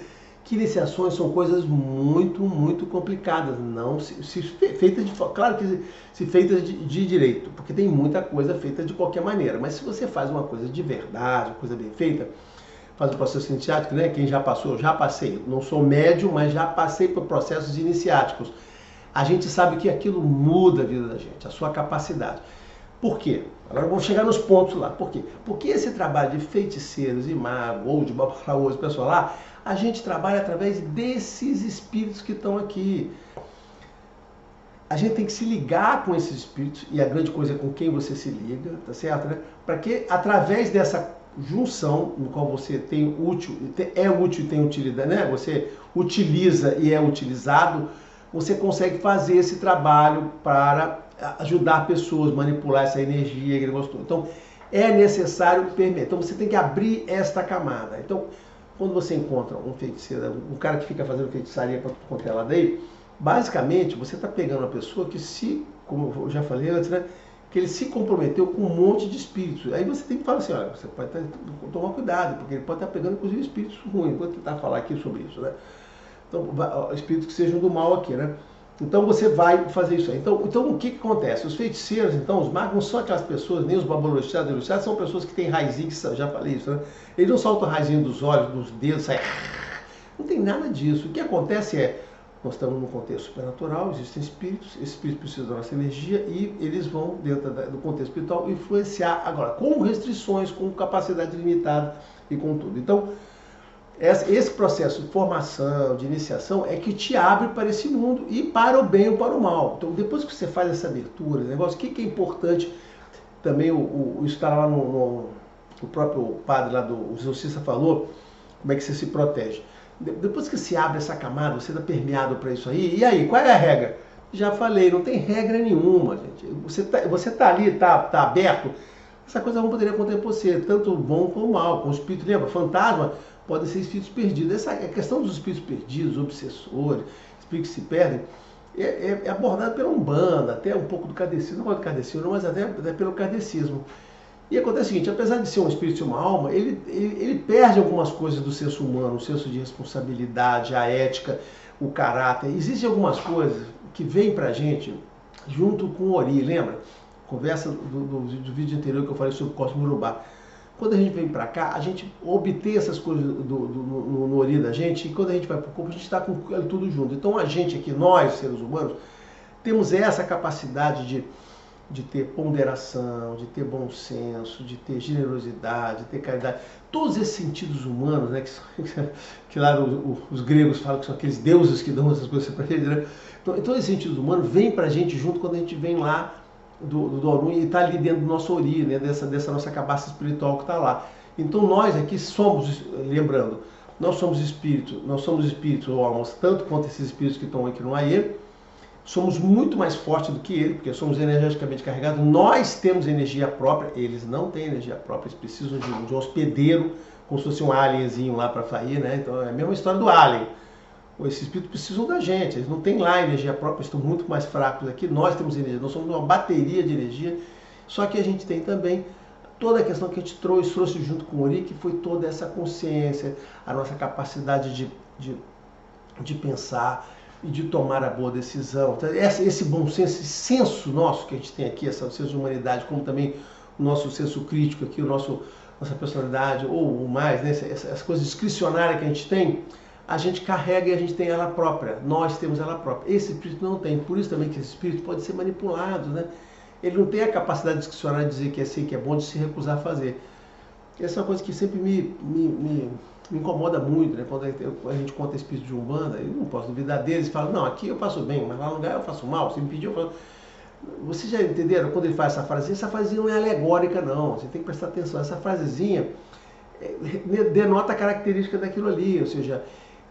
que iniciações são coisas muito, muito complicadas. Não se feitas claro que se feitas de direito, porque tem muita coisa feita de qualquer maneira. Mas se você faz uma coisa de verdade, uma coisa bem feita, faz o processo iniciático, né? Quem já passou, eu já passei. Não sou médium, mas já passei por processos iniciáticos. A gente sabe que aquilo muda a vida da gente, a sua capacidade. Por quê? Agora vamos chegar nos pontos lá. Por quê? Porque esse trabalho de feiticeiros e magos, ou de babalaôs, pessoal lá, a gente trabalha através desses espíritos que estão aqui. A gente tem que se ligar com esses espíritos, e a grande coisa é com quem você se liga, tá certo, né? Para que, através dessa junção, no qual você tem útil e tem utilidade, né? Você utiliza e é utilizado, você consegue fazer esse trabalho para ajudar pessoas, manipular essa energia que ele gostou. Então, é necessário permitir. Então, você tem que abrir esta camada. Então, quando você encontra um feiticeiro, um cara que fica fazendo feitiçaria para qualquer lado aí, basicamente, você está pegando uma pessoa que como eu já falei antes, né? Que ele se comprometeu com um monte de espíritos. Aí você tem que falar assim, olha, você pode tomar cuidado, porque ele pode estar pegando, inclusive, espíritos ruins. Vou tentar falar aqui sobre isso, né? Então, espíritos que sejam do mal aqui, né? Então você vai fazer isso aí. Então o que acontece? Os feiticeiros, então, os magos não são aquelas pessoas, nem os babalorixados, são pessoas que têm raizinho, já falei isso, né? Eles não soltam raizinho dos olhos, dos dedos, sai. Não tem nada disso. O que acontece é, nós estamos num contexto supernatural, existem espíritos, esses espíritos precisam da nossa energia e eles vão, dentro do contexto espiritual, influenciar, agora, com restrições, com capacidade limitada e com tudo. Então, esse processo de formação, de iniciação, é que te abre para esse mundo e para o bem ou para o mal. Então, depois que você faz essa abertura, negócio, o que é importante também, isso está lá o próprio padre lá do exorcista falou, como é que você se protege. Depois que se abre essa camada, você está permeado para isso aí, e aí, qual é a regra? Já falei, não tem regra nenhuma, gente. Você tá ali, tá aberto, essa coisa não poderia acontecer com você, tanto bom como mal, com o espírito, lembra? Fantasma podem ser espíritos perdidos. Essa a questão dos espíritos perdidos, obsessores, espíritos que se perdem, é abordado pela Umbanda, até um pouco do kardecismo, não gosto do kardecismo, mas até pelo kardecismo. E acontece o seguinte, apesar de ser um espírito e uma alma, ele perde algumas coisas do senso humano, o senso de responsabilidade, a ética, o caráter. Existem algumas coisas que vêm pra gente junto com o Ori, lembra? Conversa do vídeo anterior que eu falei sobre o Cosmo Urubá. Quando a gente vem para cá, a gente obtém essas coisas no Ori da gente, e quando a gente vai para o corpo, a gente está com tudo junto. Então a gente aqui, nós, seres humanos, temos essa capacidade de ter ponderação, de ter bom senso, de ter generosidade, de ter caridade. Todos esses sentidos humanos, né, que lá os gregos falam que são aqueles deuses que dão essas coisas para eles, né? Então, todos esses sentidos humanos vêm para a gente junto quando a gente vem lá do Orun e está ali dentro do nosso Ori, né, dessa nossa cabaça espiritual que está lá. Então nós aqui somos, lembrando, nós somos espíritos ou almas, tanto quanto esses espíritos que estão aqui no Aie, somos muito mais fortes do que ele, porque somos energeticamente carregados, nós temos energia própria, eles não têm energia própria, eles precisam de um hospedeiro, como se fosse um alienzinho lá para sair, né? Então é a mesma história do alien. Esses espíritos precisam da gente, eles não têm lá energia própria, eles estão muito mais fracos aqui, nós temos energia, nós somos uma bateria de energia, só que a gente tem também toda a questão que a gente trouxe junto com o Ori, que foi toda essa consciência, a nossa capacidade de pensar e de tomar a boa decisão. Então, esse bom senso, esse senso nosso que a gente tem aqui, esse senso de humanidade, como também o nosso senso crítico aqui, nossa personalidade, ou mais, né, essas coisas discricionárias que a gente tem, a gente carrega e a gente tem ela própria, nós temos ela própria. Esse espírito não tem, por isso também que esse espírito pode ser manipulado, né? Ele não tem a capacidade discricionária de dizer que é assim, que é bom, de se recusar a fazer. Essa é uma coisa que sempre me incomoda muito, né? Quando a gente conta espírito de Umbanda, eu não posso duvidar deles, falam, não, aqui eu faço bem, mas lá no lugar eu faço mal, você me pediu, eu faço... Vocês já entenderam? Quando ele faz essa frasezinha não é alegórica, não, você tem que prestar atenção, essa frasezinha denota a característica daquilo ali, ou seja,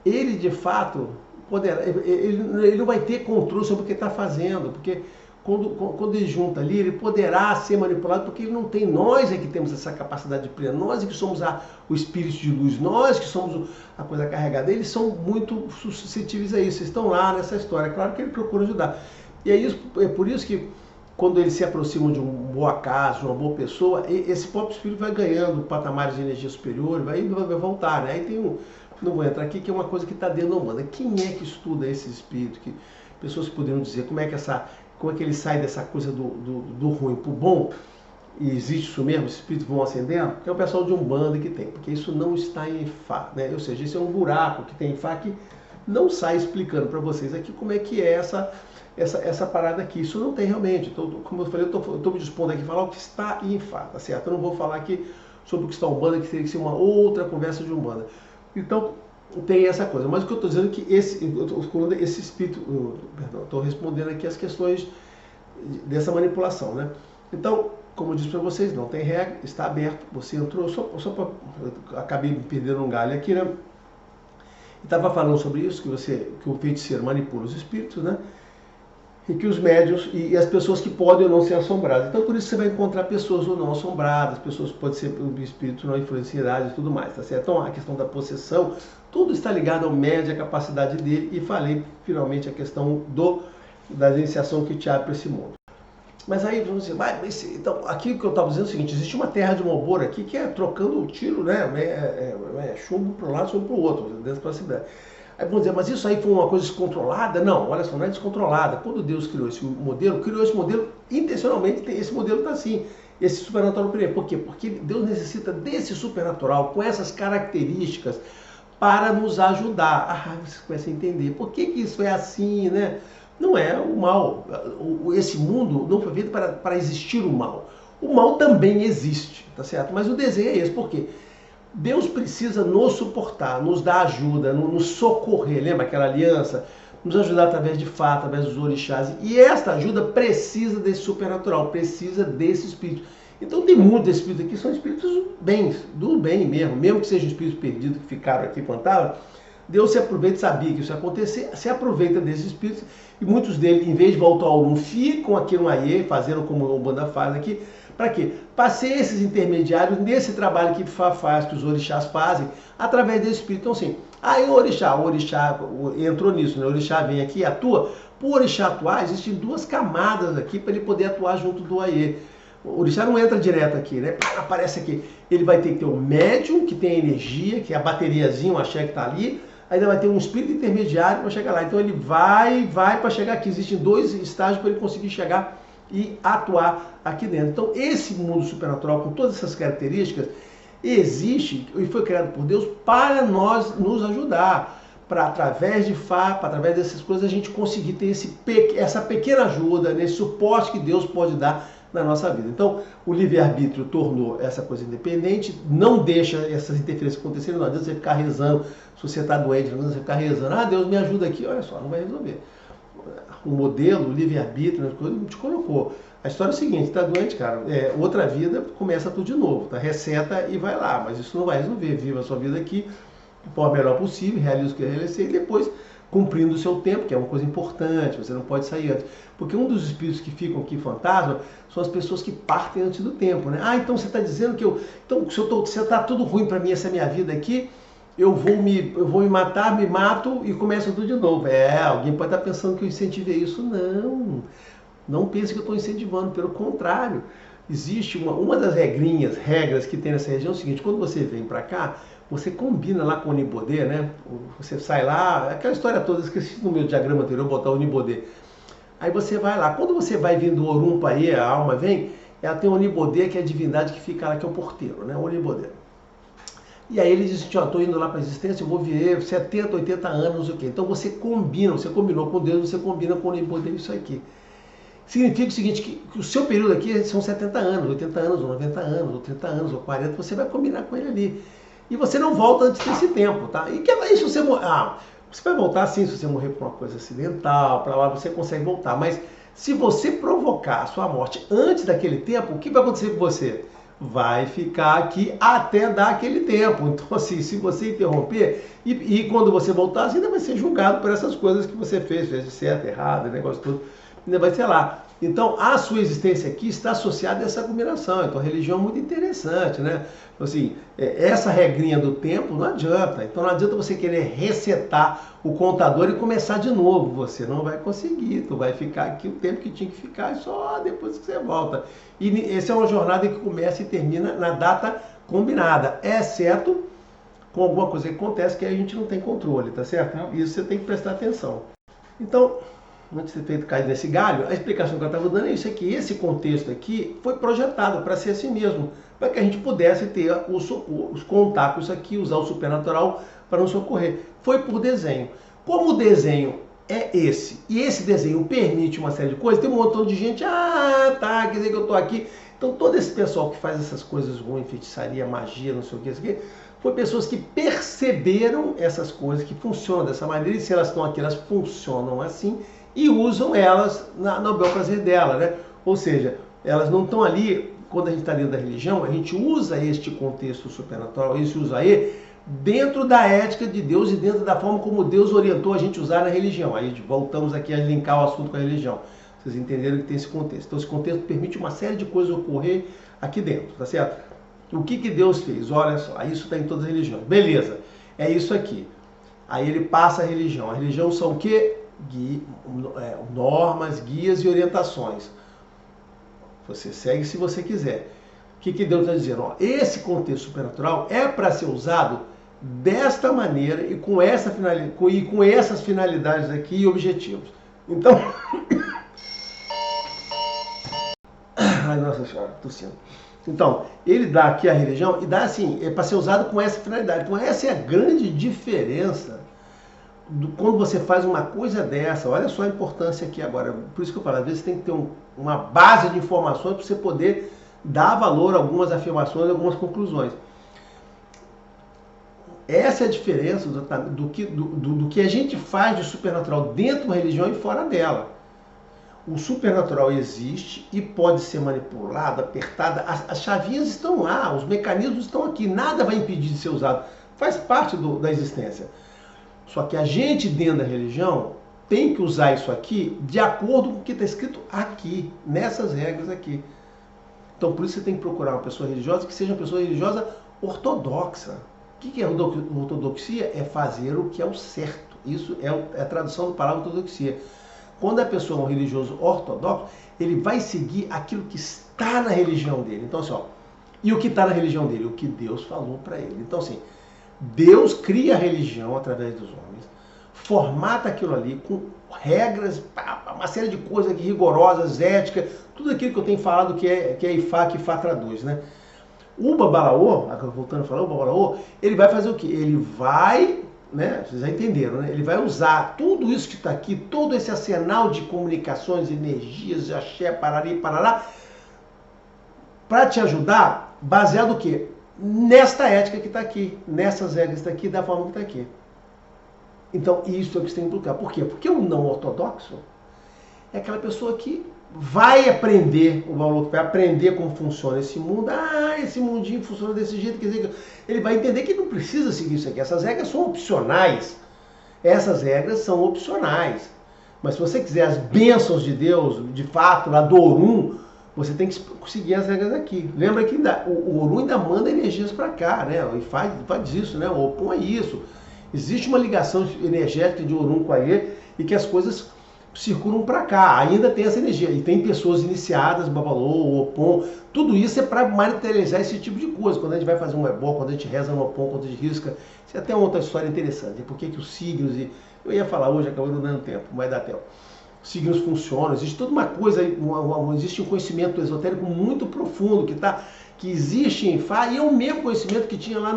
ele de fato poderá, ele não vai ter controle sobre o que está fazendo, porque quando ele junta ali, ele poderá ser manipulado, porque ele não tem, nós é que temos essa capacidade plena, nós é que somos o espírito de luz, nós que somos a coisa carregada, eles são muito suscetíveis a isso, estão lá nessa história, claro que ele procura ajudar. E é por isso que quando eles se aproximam de uma boa casa, de uma boa pessoa, esse próprio espírito vai ganhando patamares de energia superior, vai voltar, né? Aí tem não vou entrar aqui, que é uma coisa que está dentro da Umbanda. Quem é que estuda esse espírito? Pessoas poderiam dizer como é que ele sai dessa coisa do ruim para o bom, e existe isso mesmo, os espíritos vão ascendendo, é o pessoal de Umbanda que tem, porque isso não está em Ifá, né? Ou seja, esse é um buraco que tem em Ifá que não sai explicando para vocês aqui como é que é essa parada aqui. Isso não tem realmente. Então, como eu falei, eu estou me dispondo aqui a falar o que está em Ifá, tá certo? Eu não vou falar aqui sobre o que está em Umbanda, que teria que ser uma outra conversa de Umbanda. Então, tem essa coisa. Mas o que eu estou dizendo é que esse espírito, estou respondendo aqui as questões dessa manipulação, né? Então, como eu disse para vocês, não tem regra, está aberto. Você entrou, acabei me perdendo um galho aqui, né? Estava falando sobre isso, que o feiticeiro manipula os espíritos, né? E que os médiuns e as pessoas que podem ou não ser assombradas. Então, por isso você vai encontrar pessoas ou não assombradas, pessoas que podem ser espíritos não influenciados e tudo mais, tá certo? Então, a questão da possessão, tudo está ligado ao médium, à capacidade dele, e falei, finalmente, a questão da iniciação que te abre para esse mundo. Mas aí, vamos dizer, então, aqui o que eu estava dizendo é o seguinte, existe uma terra de Malboro aqui que é trocando o tiro, né? Chumbo para um lado, chumbo para o outro, dentro da possibilidade. Aí vamos dizer, mas isso aí foi uma coisa descontrolada? Não, olha só, não é descontrolada. Quando Deus criou esse modelo intencionalmente, esse modelo está assim, esse supernatural primeiro. Por quê? Porque Deus necessita desse supernatural, com essas características, para nos ajudar. Vocês começam a entender. Por que isso é assim, né? Não é o mal. Esse mundo não foi feito para existir o mal. O mal também existe, tá certo? Mas o desenho é esse. Por quê? Deus precisa nos suportar, nos dar ajuda, nos socorrer. Lembra aquela aliança? Nos ajudar através de Fá, através dos orixás. E esta ajuda precisa desse supernatural, precisa desse espírito. Então tem muitos espíritos aqui, são espíritos bens, do bem mesmo que sejam espíritos perdidos que ficaram aqui, fantasmas. Deus se aproveita, sabia que isso ia acontecer, se aproveita desses espíritos, e muitos deles, em vez de voltar ao Orum, ficam aqui no Aie, fazendo como o Umbanda faz aqui. Para quê? Para ser esses intermediários nesse trabalho que Fá faz, que os orixás fazem, através desse espírito. Então, assim, aí o orixá entrou nisso, né? O orixá vem aqui e atua. Para o orixá atuar, existem duas camadas aqui para ele poder atuar junto do Aie. O orixá não entra direto aqui, né? Aparece aqui. Ele vai ter que ter um médium, que tem energia, que é a bateriazinha, o axé que está ali. Ainda vai ter um espírito intermediário para chegar lá. Então ele vai para chegar aqui. Existem dois estágios para ele conseguir chegar e atuar aqui dentro. Então esse mundo supernatural, com todas essas características, existe e foi criado por Deus para nós nos ajudar. Para através de Fá, através dessas coisas, a gente conseguir ter essa pequena ajuda, nesse suporte que Deus pode dar na nossa vida. Então, o livre-arbítrio tornou essa coisa independente, não deixa essas interferências acontecerem, não adianta você ficar rezando, se você está doente, não adianta você ficar rezando, Deus me ajuda aqui, olha só, não vai resolver. O modelo, o livre-arbítrio, não te colocou. A história é o seguinte, está doente, cara, outra vida, começa tudo de novo, tá? Reseta e vai lá, mas isso não vai resolver, viva a sua vida aqui, o melhor possível, realiza o que realizar e depois cumprindo o seu tempo, que é uma coisa importante, você não pode sair antes. Porque um dos espíritos que ficam aqui fantasma são as pessoas que partem antes do tempo, né? Então você está dizendo que se está tudo ruim para mim, essa minha vida aqui, eu vou me matar, me mato e começo tudo de novo. Alguém pode estar pensando que eu incentivei isso. Não pense que eu estou incentivando, pelo contrário. Existe uma das regras que tem nessa região é o seguinte, quando você vem para cá, você combina lá com o Onibodê, né? Você sai lá, aquela história toda, esqueci no meu diagrama anterior, botar o Onibodê. Aí você vai lá, quando você vai vindo do Orum para aí, a alma vem, ela tem o Onibodê, que é a divindade que fica lá, que é o porteiro, né? O Onibodê. E aí ele diz, estou indo lá para a existência, eu vou viver 70, 80 anos, não sei o quê. Então você combinou com Deus, você combina com o Onibodê isso aqui. Significa o seguinte, que o seu período aqui são 70 anos, 80 anos, ou 90 anos, ou 30 anos, ou 40, você vai combinar com ele ali. E você não volta antes desse tempo, tá? E que aí se você morrer, você vai voltar sim, se você morrer por uma coisa acidental, para lá você consegue voltar. Mas se você provocar a sua morte antes daquele tempo, o que vai acontecer com você? Vai ficar aqui até dar aquele tempo. Então assim, se você interromper, e quando você voltar, você ainda vai ser julgado por essas coisas que você fez de certo, errado, negócio todo. Ainda vai ser lá. Então, a sua existência aqui está associada a essa combinação. Então, a religião é muito interessante, né? Então, assim, essa regrinha do tempo não adianta. Então, não adianta você querer resetar o contador e começar de novo. Você não vai conseguir. Tu vai ficar aqui o tempo que tinha que ficar e só depois que você volta. E essa é uma jornada que começa e termina na data combinada, exceto com alguma coisa que acontece que a gente não tem controle, tá certo? Isso você tem que prestar atenção. Então, antes de ter feito cair nesse galho, a explicação que eu estava dando é isso aqui. Esse contexto aqui foi projetado para ser assim mesmo, para que a gente pudesse ter os contatos aqui, usar o supernatural para nos socorrer. Foi por desenho. Como o desenho é esse, e esse desenho permite uma série de coisas, tem um montão de gente, quer dizer que eu estou aqui. Então todo esse pessoal que faz essas coisas ruins, feitiçaria, magia, não sei o que, foi pessoas que perceberam essas coisas, que funcionam dessa maneira, e se elas estão aqui, elas funcionam assim, e usam elas no bel prazer dela, né? Ou seja, elas não estão ali, quando a gente está dentro da religião, a gente usa este contexto supernatural, esse usa aí, dentro da ética de Deus e dentro da forma como Deus orientou a gente usar na religião. Aí voltamos aqui a linkar o assunto com a religião. Vocês entenderam que tem esse contexto. Então esse contexto permite uma série de coisas ocorrer aqui dentro, tá certo? O que Deus fez? Olha só, isso está em todas as religiões. Beleza, é isso aqui. Aí ele passa a religião. A religião são o quê? Normas, guias e orientações. Você segue se você quiser. O que Deus está dizendo? Esse contexto supernatural é para ser usado desta maneira e com essas finalidades aqui e objetivos. Então, ai, nossa senhora, tossindo. Então, ele dá aqui a religião e dá assim, é para ser usado com essa finalidade. Então, essa é a grande diferença quando você faz uma coisa dessa. Olha só a importância aqui agora. Por isso que eu falo, às vezes você tem que ter uma base de informações para você poder dar valor a algumas afirmações, algumas conclusões. essa é a diferença do que a gente faz de supernatural dentro da religião e fora dela. O supernatural existe e pode ser manipulado, apertado. As chavinhas estão lá, os mecanismos estão aqui, nada vai impedir de ser usado. Faz parte da existência. Só que a gente, dentro da religião, tem que usar isso aqui de acordo com o que está escrito aqui, nessas regras aqui. Então, por isso você tem que procurar uma pessoa religiosa que seja uma pessoa religiosa ortodoxa. O que é ortodoxia? É fazer o que é o certo. Isso é a tradução da palavra ortodoxia. Quando a pessoa é um religioso ortodoxo, ele vai seguir aquilo que está na religião dele. Então, assim, ó, e o que está na religião dele? O que Deus falou para ele. Então, assim, Deus cria a religião através dos homens, formata aquilo ali com regras, uma série de coisas aqui rigorosas, éticas, tudo aquilo que eu tenho falado que é Ifá, que Ifá traduz, né? O Babalaô, voltando a falar, o Babalaô, ele vai fazer o quê? Ele vai, né? Vocês já entenderam, né? Ele vai usar tudo isso que está aqui, todo esse arsenal de comunicações, energias, de axé, parari, parará, para te ajudar, baseado no quê? Nesta ética que está aqui, nessas regras que está aqui, da forma que está aqui. Então, isso é o que você tem que buscar. Por quê? Porque o não ortodoxo é aquela pessoa que vai aprender o valor, vai aprender como funciona esse mundo. Ah, esse mundinho funciona desse jeito. Quer dizer, ele vai entender que não precisa seguir isso aqui. Essas regras são opcionais. Essas regras são opcionais. Mas se você quiser as bênçãos de Deus, de fato, lá do Orum, você tem que seguir as regras aqui. Lembra que o Orum ainda manda energias para cá, né? E faz isso, né? O Opum é isso. Existe uma ligação energética de Orum com Aie e que as coisas circulam para cá. Ainda tem essa energia. E tem pessoas iniciadas, Babalô, Opum. Tudo isso é para materializar esse tipo de coisa. Quando a gente vai fazer um ebó, quando a gente reza no Opum, quando a gente risca. Isso é até outra história interessante. Por que os signos... Eu ia falar hoje, acabou não dando tempo, mas dá tempo. Signos funcionam, existe toda uma coisa, existe um conhecimento esotérico muito profundo que existe em Fá, e é o mesmo conhecimento que tinha lá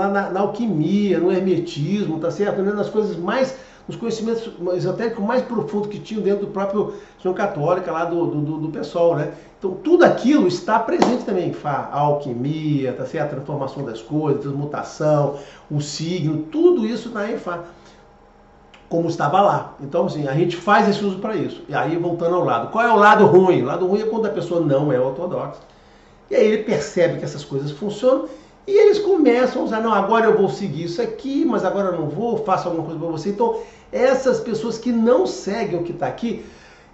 na alquimia, no hermetismo, tá certo? Nas coisas mais, nos conhecimentos esotéricos mais profundos que tinham dentro do próprio União Católica, lá do pessoal, né? Então tudo aquilo está presente também em Fá, a alquimia, tá certo? A transformação das coisas, a transmutação, o signo, tudo isso está em Fá. Como estava lá. Então, assim, a gente faz esse uso para isso. E aí, voltando ao lado. Qual é o lado ruim? O lado ruim é quando a pessoa não é ortodoxa. E aí ele percebe que essas coisas funcionam e eles começam a usar, não, agora eu vou seguir isso aqui, mas agora eu não vou, faço alguma coisa para você. Então, essas pessoas que não seguem o que está aqui,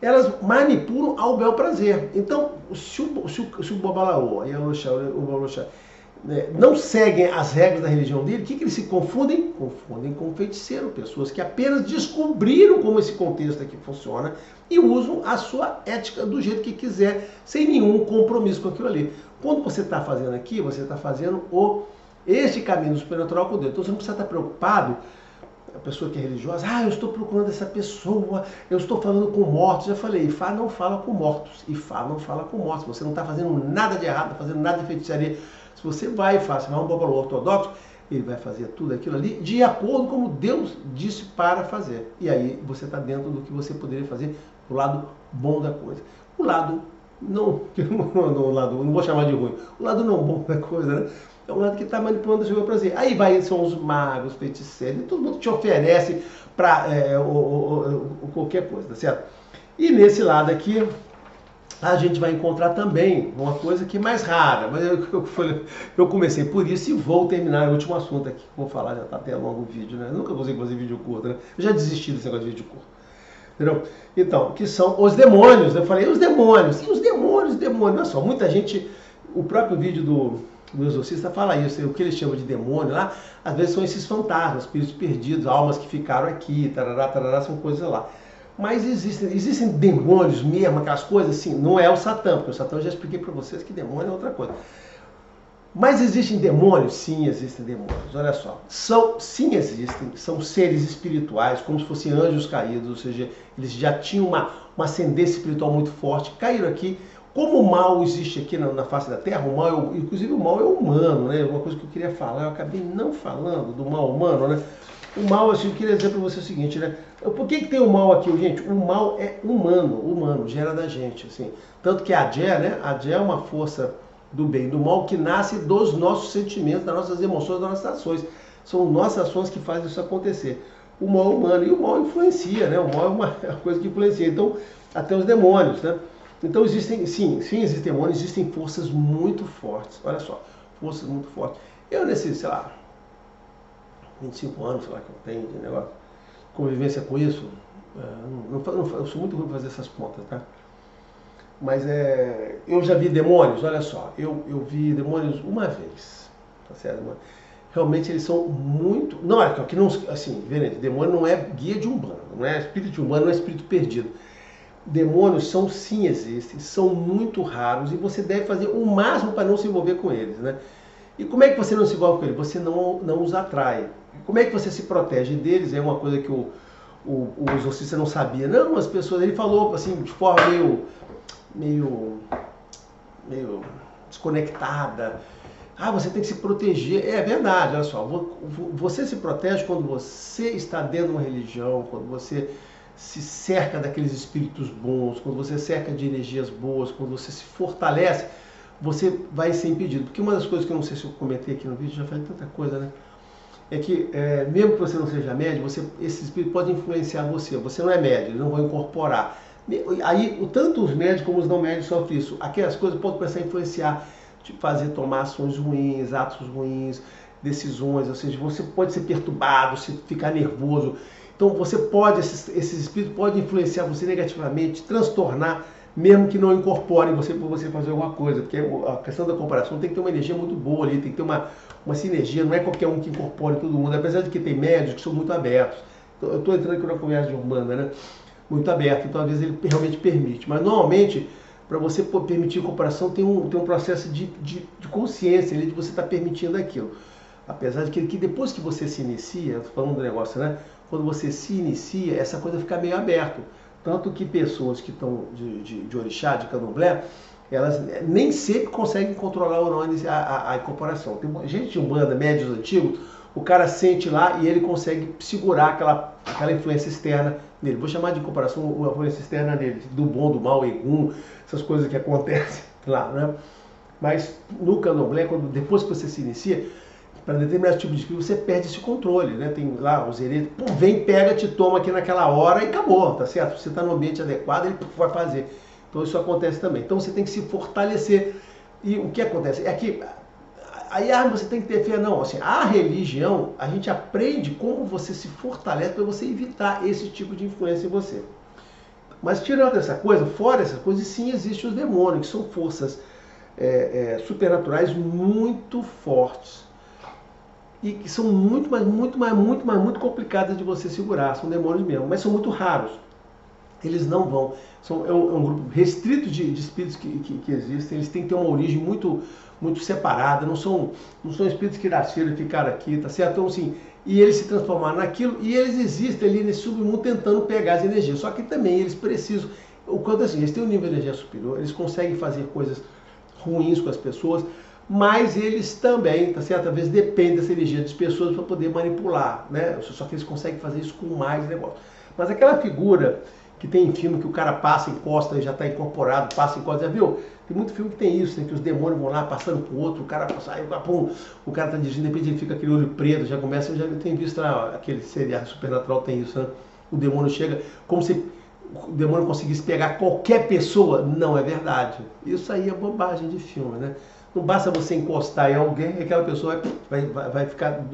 elas manipulam ao bel prazer. Então, se o Babalaô e o Babaloxá não seguem as regras da religião dele, o que eles se confundem? Confundem com feiticeiro, pessoas que apenas descobriram como esse contexto aqui funciona e usam a sua ética do jeito que quiser, sem nenhum compromisso com aquilo ali. Quando você está fazendo aqui, você está fazendo este caminho do supernatural com Deus. Então você não precisa estar preocupado, a pessoa que é religiosa, eu estou procurando essa pessoa, eu estou falando com mortos. Já falei, Ifá não fala com mortos, Ifá não fala com mortos, você não está fazendo nada de errado, não está fazendo nada de feitiçaria. Se você vai e faz, um Babalô ortodoxo, ele vai fazer tudo aquilo ali de acordo com como Deus disse para fazer. E aí você está dentro do que você poderia fazer, o lado bom da coisa. O lado não vou chamar de ruim, o lado não bom da coisa, né? É um lado que está manipulando o seu prazer. Aí são os magos, feiticeiros, todo mundo te oferece para qualquer coisa, tá certo? E nesse lado aqui, a gente vai encontrar também uma coisa que é mais rara, mas eu comecei por isso e vou terminar o último assunto aqui, vou falar, já está até longo o vídeo, né? Eu nunca consegui fazer vídeo curto, né? Eu já desisti desse negócio de vídeo curto, entendeu? Então, que são os demônios, eu falei, os demônios, sim, os demônios, olha só, muita gente, o próprio vídeo do exorcista fala isso, o que eles chamam de demônio lá, às vezes são esses fantasmas, espíritos perdidos, almas que ficaram aqui, tarará, tarará, são coisas lá. Mas existem demônios mesmo, aquelas coisas assim, não é o Satã, porque o Satã eu já expliquei para vocês que demônio é outra coisa. Mas existem demônios? Sim, existem demônios, olha só. Sim, existem, são seres espirituais, como se fossem anjos caídos, ou seja, eles já tinham uma ascendência espiritual muito forte, caíram aqui. Como o mal existe aqui na face da Terra, o mal, inclusive o mal é humano, né? Uma coisa que eu queria falar, eu acabei não falando do mal humano, né? O mal, assim, eu queria dizer para você o seguinte, né? Por que tem o mal aqui, gente? O mal é humano, gera da gente, assim. Tanto que a Jé, né? A Jé é uma força do bem e do mal que nasce dos nossos sentimentos, das nossas emoções, das nossas ações. São nossas ações que fazem isso acontecer. O mal humano, e o mal influencia, né? O mal é uma coisa que influencia. Então, até os demônios, né? Então existem, sim, existem demônios, existem forças muito fortes. Olha só, forças muito fortes. Eu nesses, sei lá, 25 anos, sei lá, que eu tenho de negócio, convivência com isso, eu sou muito ruim para fazer essas contas, tá? Mas eu já vi demônios, olha só, eu vi demônios uma vez, tá certo? Realmente eles são muito... Não, que não, assim, demônio não é guia de umbanda, não é espírito de umbanda, não é espírito perdido. Demônios sim existem, são muito raros e você deve fazer o máximo para não se envolver com eles, né? E como é que você não se envolve com eles? Você não os atrai. Como é que você se protege deles? É uma coisa que o exorcista não sabia. Não, as pessoas... Ele falou assim, de forma meio desconectada. Ah, você tem que se proteger. É verdade, olha só. Você se protege quando você está dentro de uma religião, quando você se cerca daqueles espíritos bons, quando você cerca de energias boas, quando você se fortalece, você vai ser impedido. Porque uma das coisas que eu não sei se eu comentei aqui no vídeo, já falei tanta coisa, né? É que, mesmo que você não seja médium, esse espírito pode influenciar você. Você não é médium, eles não vão incorporar. Aí, tanto os médios como os não médios sofrem isso. Aquelas coisas podem começar a influenciar, te fazer tomar ações ruins, atos ruins, decisões, ou seja, você pode ser perturbado, se ficar nervoso. Então, esses espíritos podem influenciar você negativamente, transtornar, mesmo que não incorporem você para você fazer alguma coisa. Porque a questão da comparação tem que ter uma energia muito boa ali, tem que ter uma sinergia, não é qualquer um que incorpore todo mundo, apesar de que tem médios que são muito abertos. Eu estou entrando aqui na conversa de umbanda, né? Muito aberto, então às vezes ele realmente permite. Mas normalmente, para você permitir a incorporação, tem um processo de consciência ali, de você estar permitindo aquilo. Apesar de que depois que você se inicia, estou falando do negócio, né? Quando você se inicia, essa coisa fica meio aberta. Tanto que pessoas que estão de orixá, de candomblé, elas nem sempre conseguem controlar ou não a incorporação. Tem gente de umbanda, médios antigos, o cara sente lá e ele consegue segurar aquela influência externa nele. Vou chamar de incorporação a influência externa dele, do bom, do mal, egum, essas coisas que acontecem lá, né? Mas no candomblé, depois que você se inicia, para determinado tipo de espírito, você perde esse controle, né? Tem lá os heredos, vem, pega, te toma aqui naquela hora e acabou, tá certo? Você está no ambiente adequado, ele vai fazer. Então isso acontece também. Então você tem que se fortalecer. E o que acontece? É que aí você tem que ter fé, não. Assim, a religião, a gente aprende como você se fortalece para você evitar esse tipo de influência em você. Mas tirando essa coisa, fora essas coisas, sim, existem os demônios, que são forças supernaturais muito fortes. E que são muito complicadas de você segurar. São demônios mesmo, mas são muito raros. Eles não vão. É um grupo restrito de espíritos que existem. Eles têm que ter uma origem muito separada. Não são espíritos que nasceram e ficaram aqui, tá certo? Então, assim, e eles se transformaram naquilo e eles existem ali nesse submundo tentando pegar as energias. Só que também eles precisam. O quanto assim, eles têm um nível de energia superior, eles conseguem fazer coisas ruins com as pessoas, mas eles também, tá certo? Às vezes depende dessa energia das pessoas para poder manipular, né? Só que eles conseguem fazer isso com mais negócio. Mas aquela figura que tem em filme que o cara passa, encosta e já está incorporado, passa, encosta, já viu? Tem muito filme que tem isso, né? Que os demônios vão lá passando pro outro, o cara passa, aí, pum, o cara tá dirigindo, de repente ele fica aquele olho preto, já começa, eu já tenho visto lá, aquele seriado Supernatural tem isso, né? O demônio chega, como se o demônio conseguisse pegar qualquer pessoa. Não é verdade. Isso aí é bobagem de filme, né? Não basta você encostar em alguém e aquela pessoa vai ficar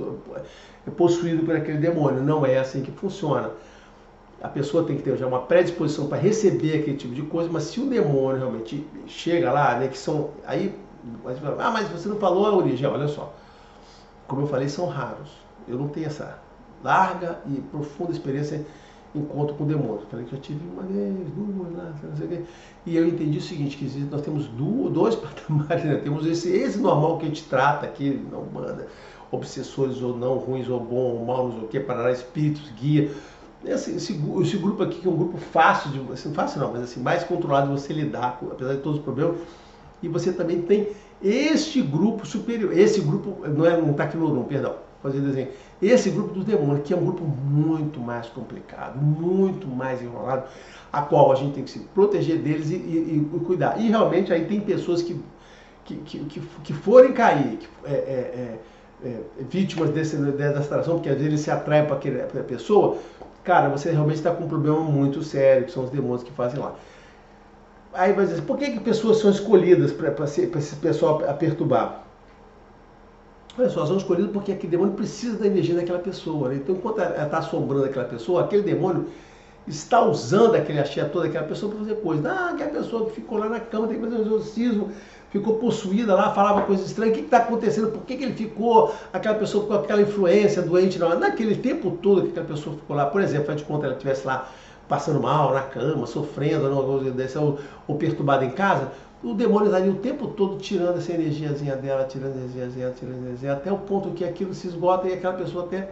possuída por aquele demônio. Não é assim que funciona. A pessoa tem que ter já uma predisposição para receber aquele tipo de coisa, mas se o demônio realmente chega lá, né, que são... Aí, mas você não falou a origem. Olha só, como eu falei, são raros. Eu não tenho essa larga e profunda experiência em encontro com o demônio. Eu falei que já tive uma vez, duas, não sei o quê. E eu entendi o seguinte, que nós temos dois patamares, né? Temos esse normal que a gente trata aqui, não manda, obsessores ou não, ruins ou bom, ou mal, não sei o quê, parará, espíritos, guia. Esse grupo aqui, que é um grupo fácil, assim, fácil não, mas assim, mais controlado de você lidar, apesar de todos os problemas. E você também tem este grupo superior, esse grupo, não está aqui no Orum, perdão, fazer desenho. Esse grupo dos demônios, que é um grupo muito mais complicado, muito mais enrolado, a qual a gente tem que se proteger deles e cuidar. E realmente aí tem pessoas que forem cair, vítimas dessa atração, porque às vezes ele se atrai para aquela pessoa, cara, você realmente está com um problema muito sério, que são os demônios que fazem lá. Aí vai dizer, por que pessoas são escolhidas para esse pessoal a perturbar? Olha só, são escolhidas porque aquele demônio precisa da energia daquela pessoa, né? Então, enquanto ela está assombrando aquela pessoa, aquele demônio está usando aquele axé toda daquela pessoa para fazer coisas. Ah, aquela pessoa que ficou lá na cama, tem que fazer um exorcismo, ficou possuída lá, falava coisas estranhas, o que está acontecendo? Por que ele ficou, aquela pessoa com aquela influência doente? Não, naquele tempo todo que aquela pessoa ficou lá, por exemplo, faz de conta ela estivesse lá passando mal na cama, sofrendo, ou perturbada em casa, o demônio estaria o tempo todo tirando essa energiazinha dela, tirando energiazinha, até o ponto que aquilo se esgota e aquela pessoa até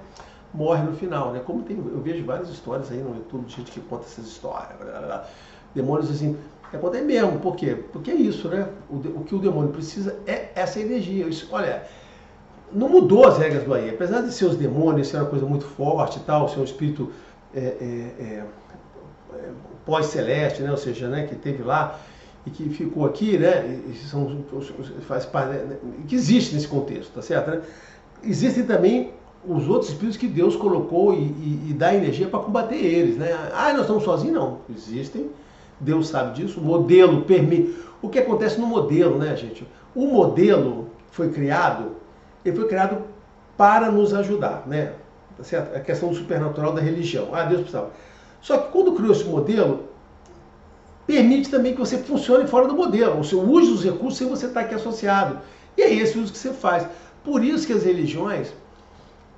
morre no final, né? Como eu vejo várias histórias aí no YouTube de gente que conta essas histórias, demônios assim, acontece mesmo, por quê? Porque é isso, né? O que o demônio precisa é essa energia. Isso, olha, não mudou as regras do Aie, apesar de ser os demônios, ser uma coisa muito forte e tal, ser um espírito pós-celeste, né? Ou seja, né, que teve lá e que ficou aqui, né? Faz parte, né, que existe nesse contexto, tá certo? Né? Existem também os outros espíritos que Deus colocou e dá energia para combater eles, né? Ah, nós estamos sozinhos? Não. Existem, Deus sabe disso, o modelo permite. O que acontece no modelo, né, gente? O modelo foi criado, ele foi criado para nos ajudar, né? Tá certo? A questão do supernatural da religião. Ah, Deus precisava. Só que quando criou esse modelo, permite também que você funcione fora do modelo. Você use os recursos sem você estar aqui associado. E é esse o uso que você faz. Por isso que as religiões,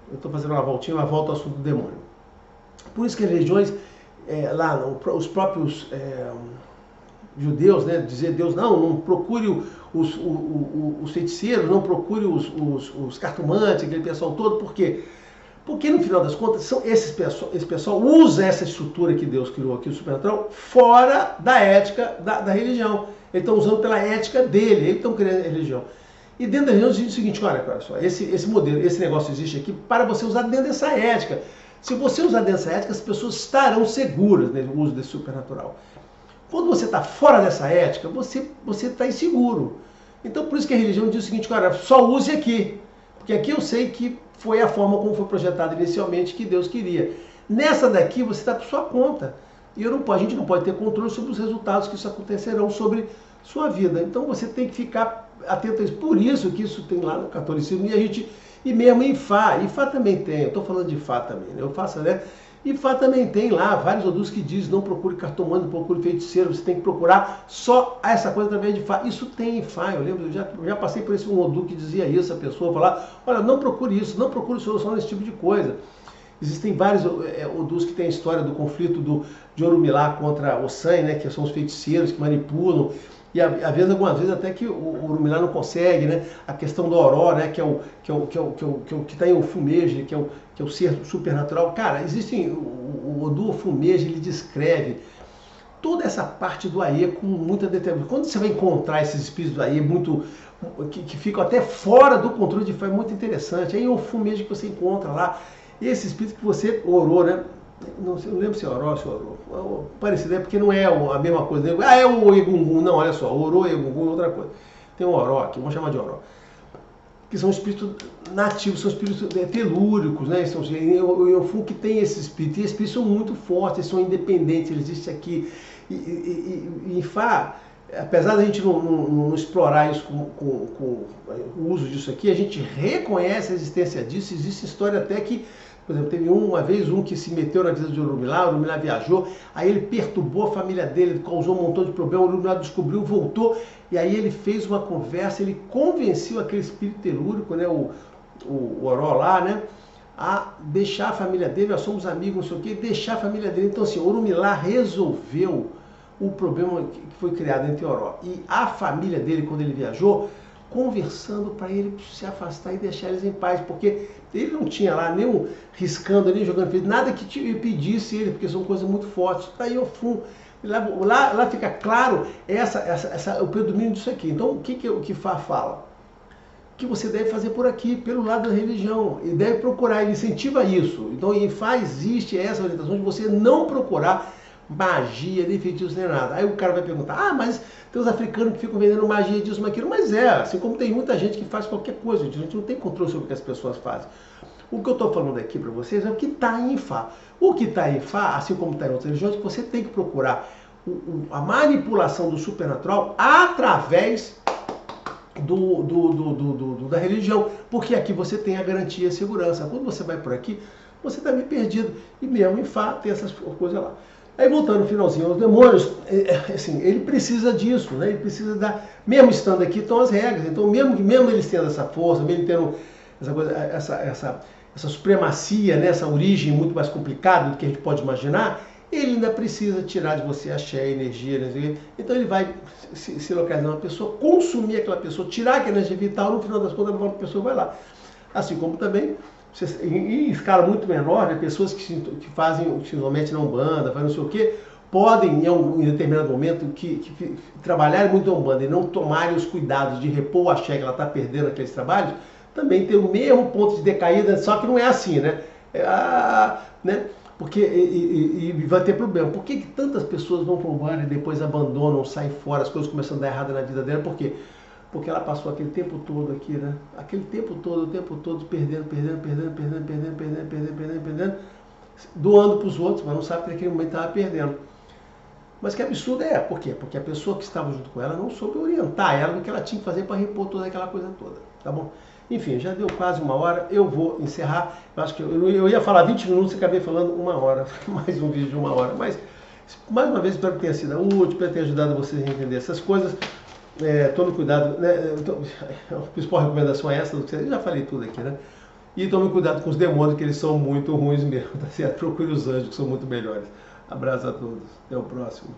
eu estou fazendo uma volta ao assunto do demônio. Por isso que as religiões, os próprios judeus, né, dizer Deus, não procure os feiticeiros, não procure os cartomantes, aquele pessoal todo, por quê? Porque no final das contas, esse pessoal usa essa estrutura que Deus criou aqui, o supernatural, fora da ética da religião. Eles estão usando pela ética dele, eles estão criando a religião. E dentro da religião diz o seguinte, olha só, esse modelo, esse negócio existe aqui para você usar dentro dessa ética. Se você usar dentro dessa ética, as pessoas estarão seguras no uso desse supernatural. Quando você está fora dessa ética, você está inseguro. Então por isso que a religião diz o seguinte, olha, só use aqui. Porque aqui eu sei que foi a forma como foi projetado inicialmente que Deus queria. Nessa daqui você está por sua conta. E a gente não pode ter controle sobre os resultados que isso acontecerão sobre sua vida. Então você tem que ficar atento a isso. Por isso que isso tem lá no catolicismo e mesmo em Ifá. Ifá também tem, eu estou falando de Ifá também, né? Eu faço, né? Ifá também tem lá vários odus que dizem não procure cartomante, não procure feiticeiro, você tem que procurar só essa coisa através de Ifá. Isso tem em Ifá, eu lembro, eu já passei por esse odu que dizia isso, a pessoa falar, olha, não procure isso, não procure solução nesse tipo de coisa. Existem vários odus que têm a história do conflito de Orumilá contra Ossan, né, que são os feiticeiros que manipulam, e algumas vezes até que o Orumilá não consegue, né? A questão do Oró, né? Que está em Ofumeji, que é o ser supernatural. Cara, existem o Odu Ofumeji, ele descreve toda essa parte do Aie com muita determinação. Quando você vai encontrar esses espíritos do Aie que ficam até fora do controle de fé, é muito interessante. Aí é o Ofumeji que você encontra lá, esse espírito que você orou, né? Não lembro se é Oró ou se é Orô. Parecido, é porque não é a mesma coisa. Ah, é o Egungun. Não, olha só, Orô e Egungun é outra coisa. Tem um Oró aqui, vamos chamar de Oró. Que são espíritos nativos, são espíritos telúricos, né? O Ofum que tem esse espírito. E esses espíritos são muito fortes, eles são independentes, eles existem aqui. E Ifá, apesar da gente não explorar isso com o uso disso aqui, a gente reconhece a existência disso. Existe história até que, por exemplo, teve uma vez um que se meteu na vida de Orumilá, o Orumilá viajou, aí ele perturbou a família dele, causou um montão de problemas, o Orumilá descobriu, voltou, e aí ele fez uma conversa, ele convenceu aquele espírito telúrico, né, o Oró lá, né, a deixar a família dele, nós somos amigos, não sei o quê, deixar a família dele. Então assim, Orumilá resolveu o problema que foi criado entre Oró e a família dele quando ele viajou, conversando para ele se afastar e deixar eles em paz, porque ele não tinha lá nem riscando, nem jogando feito, nada que pedisse ele, porque são coisas muito fortes. Daí Ofum, lá fica claro o predomínio disso aqui. Então o que Fá fala? Que você deve fazer por aqui, pelo lado da religião, e deve procurar, ele incentiva isso. Então em Fá existe essa orientação de você não procurar magia, nem feitiço, nem nada. Aí o cara vai perguntar, ah, mas tem os africanos que ficam vendendo magia disso, aquilo. Mas assim como tem muita gente que faz qualquer coisa, a gente não tem controle sobre o que as pessoas fazem. O que eu estou falando aqui para vocês é o que está em Ifá. O que está em Ifá, assim como está em outras religiões, você tem que procurar a manipulação do supernatural através da religião, porque aqui você tem a garantia e a segurança. Quando você vai por aqui, você está meio perdido, e mesmo em Fá tem essas coisas lá. Aí voltando no finalzinho aos demônios, assim, ele precisa disso, né? Ele precisa mesmo estando aqui, estão as regras. Então mesmo eles tendo essa força, mesmo tendo essa coisa, essa supremacia, né? Essa origem muito mais complicada do que a gente pode imaginar, ele ainda precisa tirar de você axé, energia, né? Então ele vai se localizar numa pessoa, consumir aquela pessoa, tirar aquela energia vital, no final das contas a pessoa vai lá. Assim como também, em escala muito menor, né, pessoas que fazem, que se metem na Umbanda, fazem não sei o quê, podem em determinado momento que trabalharem muito na Umbanda e não tomarem os cuidados de repor o axé que ela está perdendo aqueles trabalhos, também tem o mesmo ponto de decaída, só que não é assim, né? Né? Porque vai ter problema. Por que tantas pessoas vão para o Umbanda e depois abandonam, saem fora, as coisas começam a dar errado na vida dela? Por quê? Porque ela passou aquele tempo todo aqui, né? Aquele tempo todo, perdendo, doando para os outros, mas não sabe que naquele momento estava perdendo. Mas que absurdo é, por quê? Porque a pessoa que estava junto com ela não soube orientar ela no que ela tinha que fazer para repor toda aquela coisa toda, tá bom? Enfim, já deu quase 1 hora, eu vou encerrar. Eu acho que eu ia falar 20 minutos e acabei falando 1 hora, mais um vídeo de 1 hora. Mas, mais uma vez, espero que tenha sido útil, espero ter ajudado vocês a entender essas coisas. Tome cuidado, né? A principal recomendação é essa, eu já falei tudo aqui, né? E tome cuidado com os demônios, que eles são muito ruins mesmo, tá certo? Procure os anjos, que são muito melhores. Abraço a todos, até o próximo.